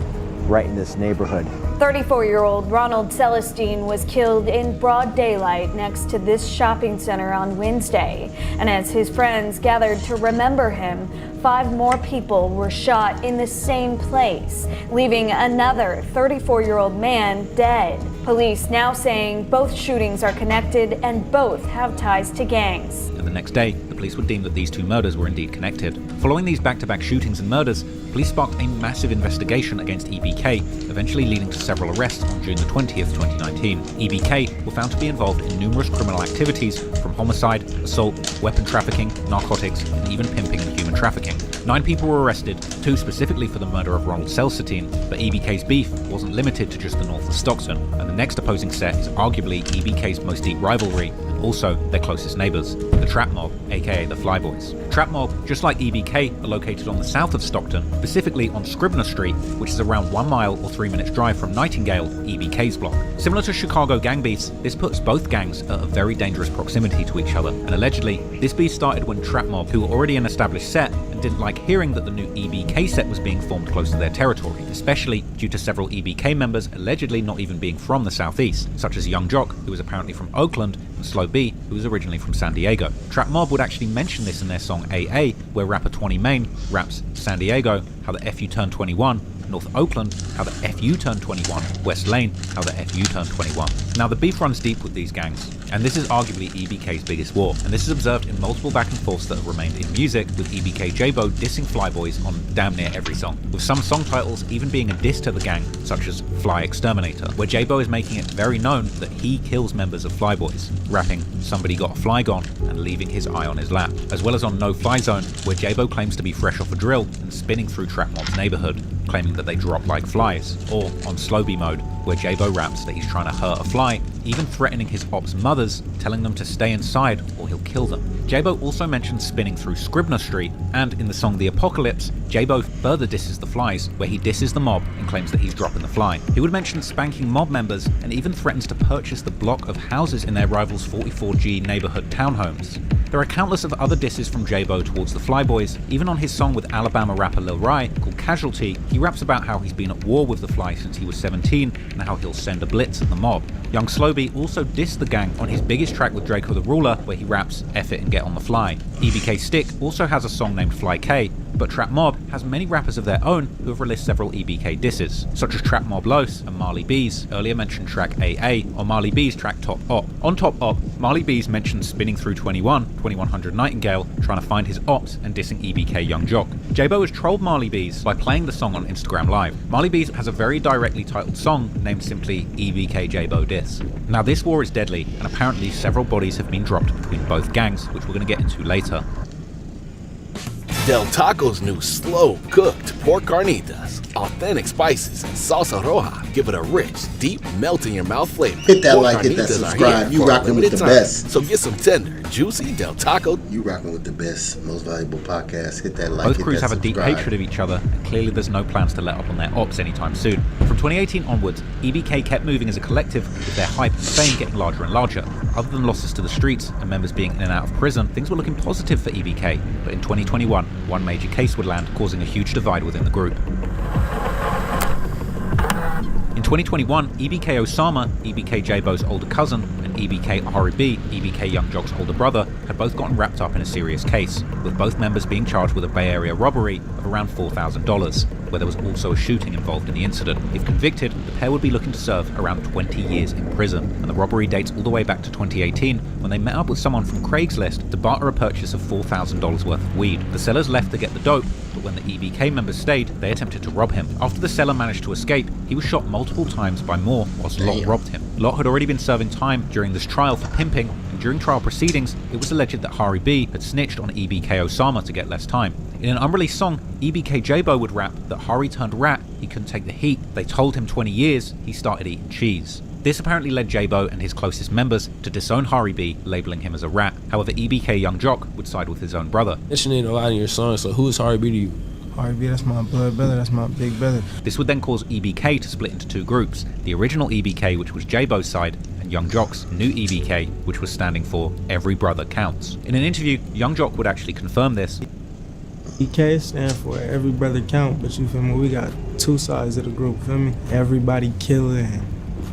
right in this neighborhood. 34-year-old Ronald Celestine was killed in broad daylight next to this shopping center on Wednesday. And as his friends gathered to remember him, 5 more people were shot in the same place, leaving another 34-year-old man dead. Police now saying both shootings are connected and both have ties to gangs. And the next day, the police would deem that these 2 murders were indeed connected. Following these back-to-back shootings and murders, police sparked a massive investigation against EBK, eventually leading to several arrests on June the 20th, 2019. EBK were found to be involved in numerous criminal activities, from homicide, assault, weapon trafficking, narcotics, and even pimping and human trafficking. 9 people were arrested, 2 specifically for the murder of Ronald Celestine, but EBK's beef wasn't limited to just the north of Stockton, and the next opposing set is arguably EBK's most deep rivalry, and also their closest neighbours, the Trap Mob, aka the Flyboys. Trap Mob, just like EBK, are located on the south of Stockton, specifically on Scribner Street, which is around 1 mile or 3 minutes drive from Nightingale, EBK's block. Similar to Chicago gang beefs, this puts both gangs at a very dangerous proximity to each other, and allegedly, this beef started when Trap Mob, who were already an established set, and didn't like hearing that the new EBK set was being formed close to their territory, especially due to several EBK members allegedly not even being from the southeast, such as Young Jock, who was apparently from Oakland, and Slow B, who was originally from San Diego. Trap Mob would actually mention this in their song AA, where rapper 20 Main raps San Diego, how the F you turn 21, North Oakland, how the FU turned 21, West Lane, how the FU turned 21. Now the beef runs deep with these gangs, and this is arguably EBK's biggest war, and this is observed in multiple back and forths that have remained in music, with EBK Jaaybo dissing Flyboys on damn near every song, with some song titles even being a diss to the gang, such as Fly Exterminator, where Jaaybo is making it very known that he kills members of Flyboys, rapping Somebody Got a Fly Gone and leaving his eye on his lap, as well as on No Fly Zone, where Jaaybo claims to be fresh off a drill and spinning through Trap Mob's neighborhood, claiming that they drop like flies, or on Slow B mode, where Jaaybo raps that he's trying to hurt a fly, even threatening his ops' mothers, telling them to stay inside or he'll kill them. Jaaybo also mentions spinning through Scribner Street, and in the song The Apocalypse, Jaaybo further disses the flies, where he disses the mob and claims that he's dropping the fly. He would mention spanking mob members, and even threatens to purchase the block of houses in their rivals' 44G neighborhood townhomes. There are countless of other disses from Jaaybo towards the Flyboys. Even on his song with Alabama rapper Lil Rai, called Casualty, he raps about how he's been at war with the Fly since he was 17, and how he'll send a blitz at the mob. Young Slowby also dissed the gang on his biggest track with Draco the Ruler, where he raps F it and get on the fly. EBK Stick also has a song named Fly K, but Trap Mob has many rappers of their own who have released several EBK disses, such as Trap Mob Los and Marley B's earlier mentioned track AA, or Marley B's track Top Op. On Top Op, Marley B's mentions spinning through 2100 Nightingale, trying to find his ops and dissing EBK Young Jock. Jaaybo has trolled Marley B's by playing the song on Instagram Live. Marley B's has a very directly titled song named simply EBK Jaaybo Diss. Now this war is deadly, and apparently several bodies have been dropped between both gangs, which we're going to get into later. Del Taco's new slow-cooked pork carnitas. Authentic spices and salsa roja give it a rich, deep, melt-in-your-mouth flavor. Hit that Pork like, hit that carnitas are subscribe. here You for a rocking with limited the time. best. So get some tender, juicy Del Taco. You rocking with the best, most valuable podcast. Hit that like, Both hit crews that have a deep subscribe. hatred of each other, and clearly there's no plans to let up on their ops anytime soon. From 2018 onwards, EBK kept moving as a collective, with their hype and fame getting larger and larger. Other than losses to the streets and members being in and out of prison, things were looking positive for EBK, but in 2021, one major case would land, causing a huge divide within the group. In 2021, EBK Osama, EBK Jaaybo's older cousin, and EBK Ahari B, EBK Young Jock's older brother, had both gotten wrapped up in a serious case, with both members being charged with a Bay Area robbery of around $4,000, where there was also a shooting involved in the incident. If convicted, the pair would be looking to serve around 20 years in prison, and the robbery dates all the way back to 2018, when they met up with someone from Craigslist to barter a purchase of $4,000 worth of weed. The sellers left to get the dope, but when the EBK members stayed, they attempted to rob him. After the seller managed to escape, he was shot multiple times by Moore whilst Lot robbed him. Lot had already been serving time during this trial for pimping, and during trial proceedings, it was alleged that Hari B had snitched on EBK Osama to get less time. In an unreleased song, EBK Jaaybo would rap that Hari turned rat, he couldn't take the heat, they told him 20 years, he started eating cheese. This apparently led Jaaybo and his closest members to disown Hari B, labeling him as a rat. However, EBK Young Jock would side with his own brother. Mentioning a lot in your songs, so who is Hari B to you? Hari B, that's my blood brother, that's my big brother. This would then cause EBK to split into two groups, the original EBK, which was Jaaybo's side, and Young Jock's new EBK, which was standing for Every Brother Counts. In an interview, Young Jock would actually confirm this. EK stand for Every Brother Count, but you feel me, we got two sides of the group, feel me? Everybody killing and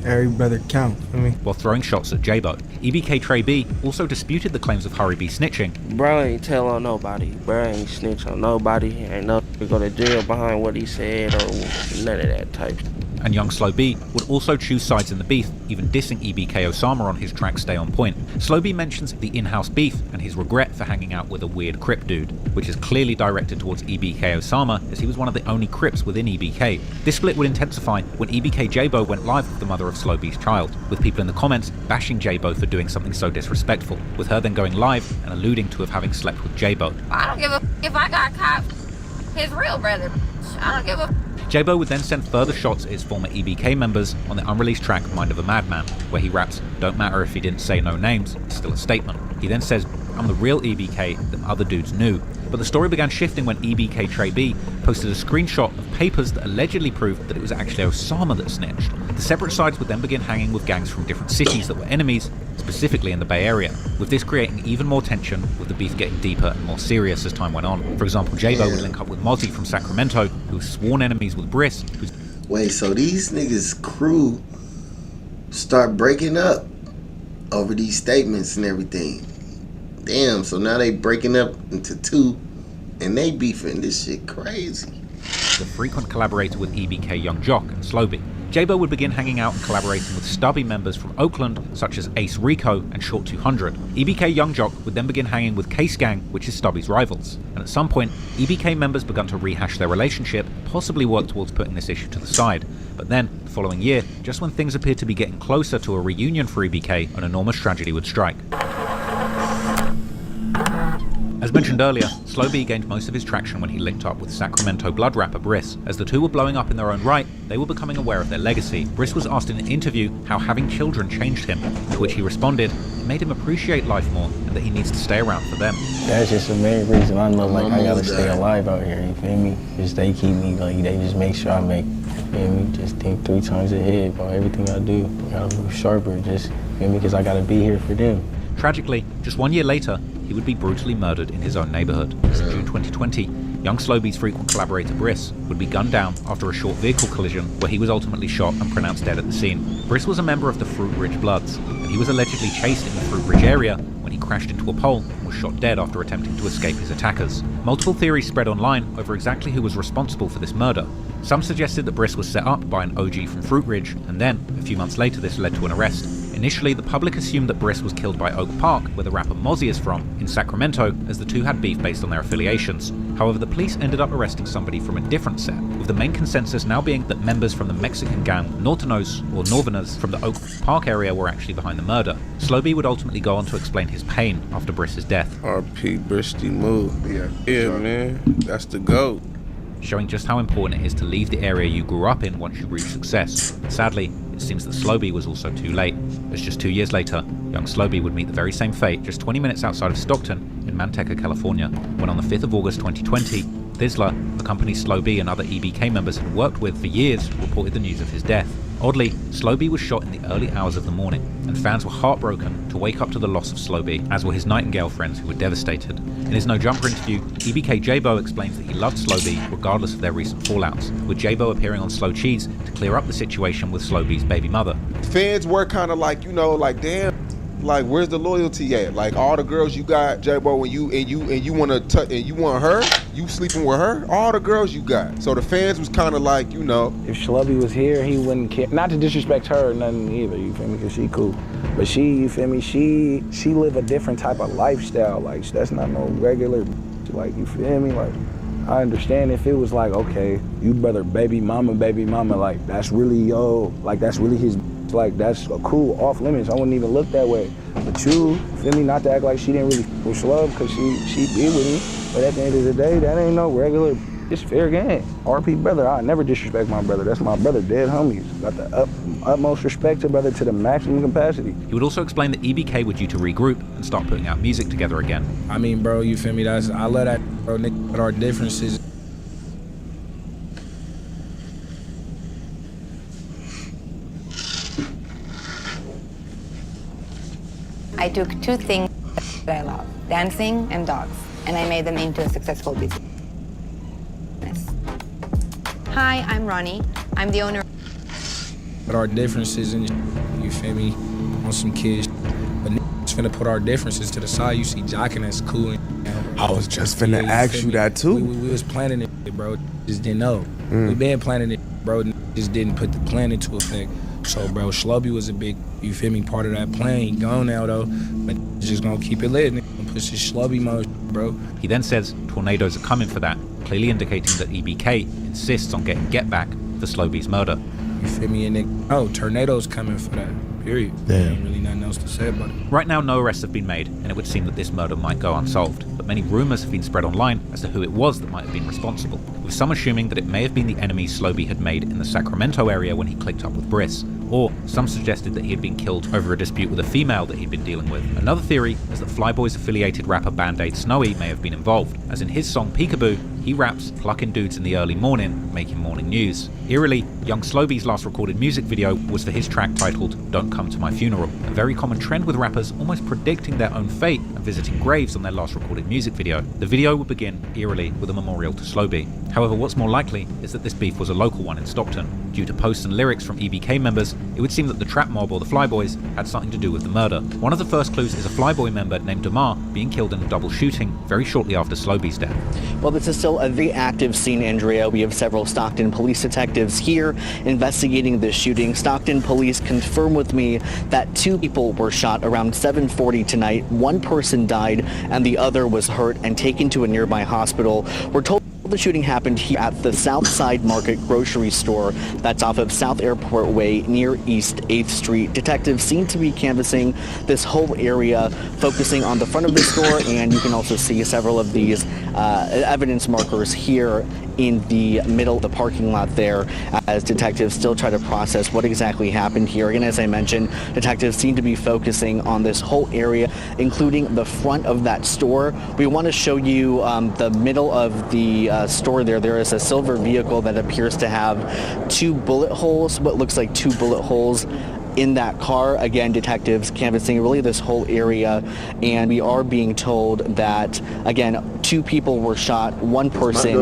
every brother count, feel me? While throwing shots at Jaaybo. EBK Trey B also disputed the claims of Hari B snitching. Bro ain't tell on nobody. Bro ain't snitch on nobody. Ain't nothing to go to jail behind what he said or none of that type. And Young Slow B would also choose sides in the beef, even dissing EBK Osama on his track Stay On Point. Slow B mentions the in-house beef and his regret for hanging out with a weird Crip dude, which is clearly directed towards EBK Osama, as he was one of the only Crips within EBK. This split would intensify when EBK Jaaybo went live with the mother of Slow B's child, with people in the comments bashing Jaaybo for doing something so disrespectful, with her then going live and alluding to having slept with Jaaybo. I don't give a if I got caught his real brother. I don't give a Jaaybo would then send further shots at his former EBK members on the unreleased track Mind of a Madman, where he raps, "Don't matter if he didn't say no names, it's still a statement." He then says, "I'm the real EBK, them other dudes knew." But the story began shifting when EBK Trey B posted a screenshot of papers that allegedly proved that it was actually Osama that snitched. The separate sides would then begin hanging with gangs from different cities that were enemies, specifically in the Bay Area, with this creating even more tension, with the beef getting deeper and more serious as time went on. For example, Jaaybo would link up with Mozzie from Sacramento, who was sworn enemies with Briss. Wait, so these niggas' crew start breaking up over these statements and everything. Damn, so now they breaking up into two and they beefing. This shit crazy. The frequent collaborator with EBK Young Jock and Slowby. Jaaybo would begin hanging out and collaborating with stubby members from Oakland, such as Ace Rico and Short 200. EBK Young Jock would then begin hanging with Case Gang, which is Stubby's rivals. And at some point, EBK members began to rehash their relationship, possibly work towards putting this issue to the side. But then, the following year, just when things appeared to be getting closer to a reunion for EBK, an enormous tragedy would strike. As mentioned earlier, Slowby gained most of his traction when he linked up with Sacramento blood rapper Briss. As the two were blowing up in their own right, they were becoming aware of their legacy. Briss was asked in an interview how having children changed him, to which he responded, it made him appreciate life more and that he needs to stay around for them. That's just the main reason I know, like, I gotta stay alive out here, you feel me? Just they keep me, like, they just make sure I make, you feel me? Just think 3 times ahead about everything I do. I gotta move sharper, just, you feel me? Because I gotta be here for them. Tragically, just 1 year later, he would be brutally murdered in his own neighborhood. In June 2020, young Slowby's frequent collaborator Briss would be gunned down after a short vehicle collision where he was ultimately shot and pronounced dead at the scene. Briss was a member of the Fruit Ridge Bloods, and he was allegedly chased in the Fruit Ridge area when he crashed into a pole and was shot dead after attempting to escape his attackers. Multiple theories spread online over exactly who was responsible for this murder. Some suggested that Briss was set up by an OG from Fruit Ridge, and then, a few months later, this led to an arrest. Initially, the public assumed that Briss was killed by Oak Park, where the rapper Mozzie is from, in Sacramento, as the two had beef based on their affiliations. However, the police ended up arresting somebody from a different set, with the main consensus now being that members from the Mexican gang Nortenos, or Northerners, from the Oak Park area were actually behind the murder. Slowby would ultimately go on to explain his pain after Briss's death. RP Bristy move. Yeah, man, that's the GOAT. Showing just how important it is to leave the area you grew up in once you reach success. Sadly, it seems that Slowby was also too late, as just 2 years later, young Slowby would meet the very same fate just 20 minutes outside of Stockton in Manteca, California, when on the 5th of August 2020, Thizzler, the company Slowby and other EBK members had worked with for years, reported the news of his death. Oddly, Slowby was shot in the early hours of the morning, and fans were heartbroken to wake up to the loss of Slowby, as were his Nightingale friends who were devastated. In his No Jumper interview, EBK Jaaybo explains that he loved Slowby regardless of their recent fallouts, with Jaaybo appearing on Slow Cheese to clear up the situation with Slowby's baby mother. Fans were kind of like, you know, like, damn, like, where's the loyalty at? Like, all the girls you got, Jaaybo, when you want to touch and you want her, you sleeping with her, all the girls you got. So the fans was kind of like, you know, if Slowby was here, he wouldn't care. Not to disrespect her or nothing either, you feel me? Cause she cool, but she, you feel me? She live a different type of lifestyle. Like, that's not no regular. Like, you feel me? Like, I understand if it was like, okay, you brother baby mama, like that's really like that's really his. Like, that's a cool off limits. I wouldn't even look that way. But you, feel me, not to act like she didn't really with Slub, because she be with me. But at the end of the day, that ain't no regular, it's fair game. RP brother, I never disrespect my brother. That's my brother, dead homies. Got the utmost respect to brother to the maximum capacity. He would also explain that EBK were due to regroup and start putting out music together again. I mean, bro, you feel me? I love that, bro, nigga, but our differences. I took 2 things that I love, dancing and dogs, and I made them into a successful business. Hi, I'm Ronnie. I'm the owner. But our differences, and you feel me, on some kids. But niggas finna put our differences to the side. You see jocking, that's cool. I was just finna ask you that too. We was planning it, bro. Just didn't know. We been planning it, bro. Just didn't put the plan into effect. So, bro, Slowby was a big, you feel me, part of that plan. He gone now, though, but just gonna keep it lit, and push his Slowby mode, bro. He then says tornadoes are coming for that, clearly indicating that EBK insists on getting get back for Slowby's murder. You feel me, and oh, tornadoes coming for that, period. There ain't really nothing else to say about it. Right now, no arrests have been made, and it would seem that this murder might go unsolved, but many rumours have been spread online as to who it was that might have been responsible, with some assuming that it may have been the enemies Slowby had made in the Sacramento area when he clicked up with Briss, or some suggested that he had been killed over a dispute with a female that he'd been dealing with. Another theory is that Flyboy's affiliated rapper Band-Aid Snowy may have been involved, as in his song Peekaboo, he raps plucking dudes in the early morning, making morning news. Eerily, Young Slowby's last recorded music video was for his track titled Don't Come to My Funeral, a very common trend with rappers almost predicting their own fate and visiting graves on their last recorded music video. The video would begin, eerily, with a memorial to Slowby. However, what's more likely is that this beef was a local one in Stockton. Due to posts and lyrics from EBK members, it would seem that the Trap Mob or the Flyboys had something to do with the murder. One of the first clues is a Flyboy member named Damar being killed in a double shooting very shortly after Slowby's death. Well, this is still a very active scene, Andrea. We have several Stockton police detectives here investigating this shooting. Stockton police confirm with me that 2 people were shot around 7:40 tonight. 1 person died and the other was hurt and taken to a nearby hospital. We're told the shooting happened here at the Southside Market grocery store that's off of South Airport Way near East 8th Street. Detectives seem to be canvassing this whole area, focusing on the front of the store, and you can also see several of these evidence markers here in the middle of the parking lot there as detectives still try to process what exactly happened here. Again, as I mentioned, detectives seem to be focusing on this whole area, including the front of that store. We want to show you the middle of the store there. There is a silver vehicle that appears to have 2 bullet holes, what looks like 2 bullet holes in that car. Again, detectives canvassing really this whole area, and we are being told that, again, 2 people were shot, 1 person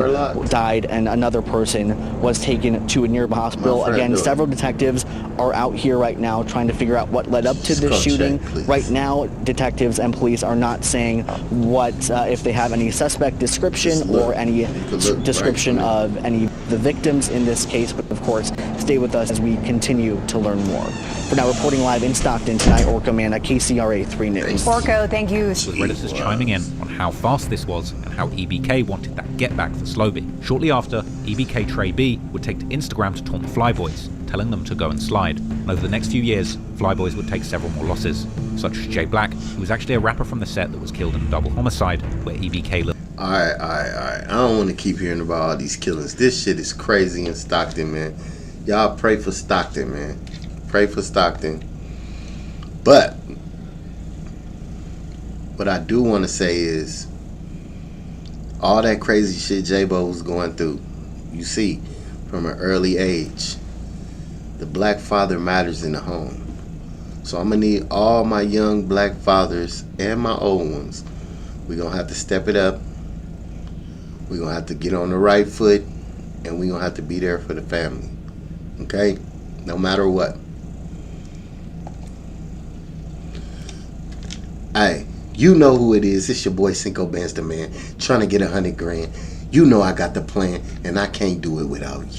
died, and another person was taken to a nearby hospital. Again, several detectives are out here right now trying to figure out what led up to this shooting. Right now, detectives and police are not saying what, if they have any suspect description or any description of any of the victims in this case, but of course, stay with us as we continue to learn more. For now, reporting live in Stockton tonight, Orko Manna, KCRA 3 News. Orko, thank you. With Redditors chiming in on how fast this was and how EBK wanted that get back for Slowby. Shortly after, EBK Trey B would take to Instagram to taunt the Flyboys, telling them to go and slide. And over the next few years, Flyboys would take several more losses, such as Jay Black, who was actually a rapper from the set that was killed in a double homicide where EBK lived. Alright. I don't want to keep hearing about all these killings. This shit is crazy in Stockton, man. Y'all pray for Stockton, man. Pray for Stockton. But what I do want to say is all that crazy shit Jaaybo was going through, you see, from an early age, the black father matters in the home. So I'm going to need all my young black fathers and my old ones. We're going to have to step it up. We're going to have to get on the right foot, and we're going to have to be there for the family. Okay? No matter what. Hey, you know who it is. It's your boy Cinco Bands the Man, trying to get $100 grand. You know I got the plan, and I can't do it without you.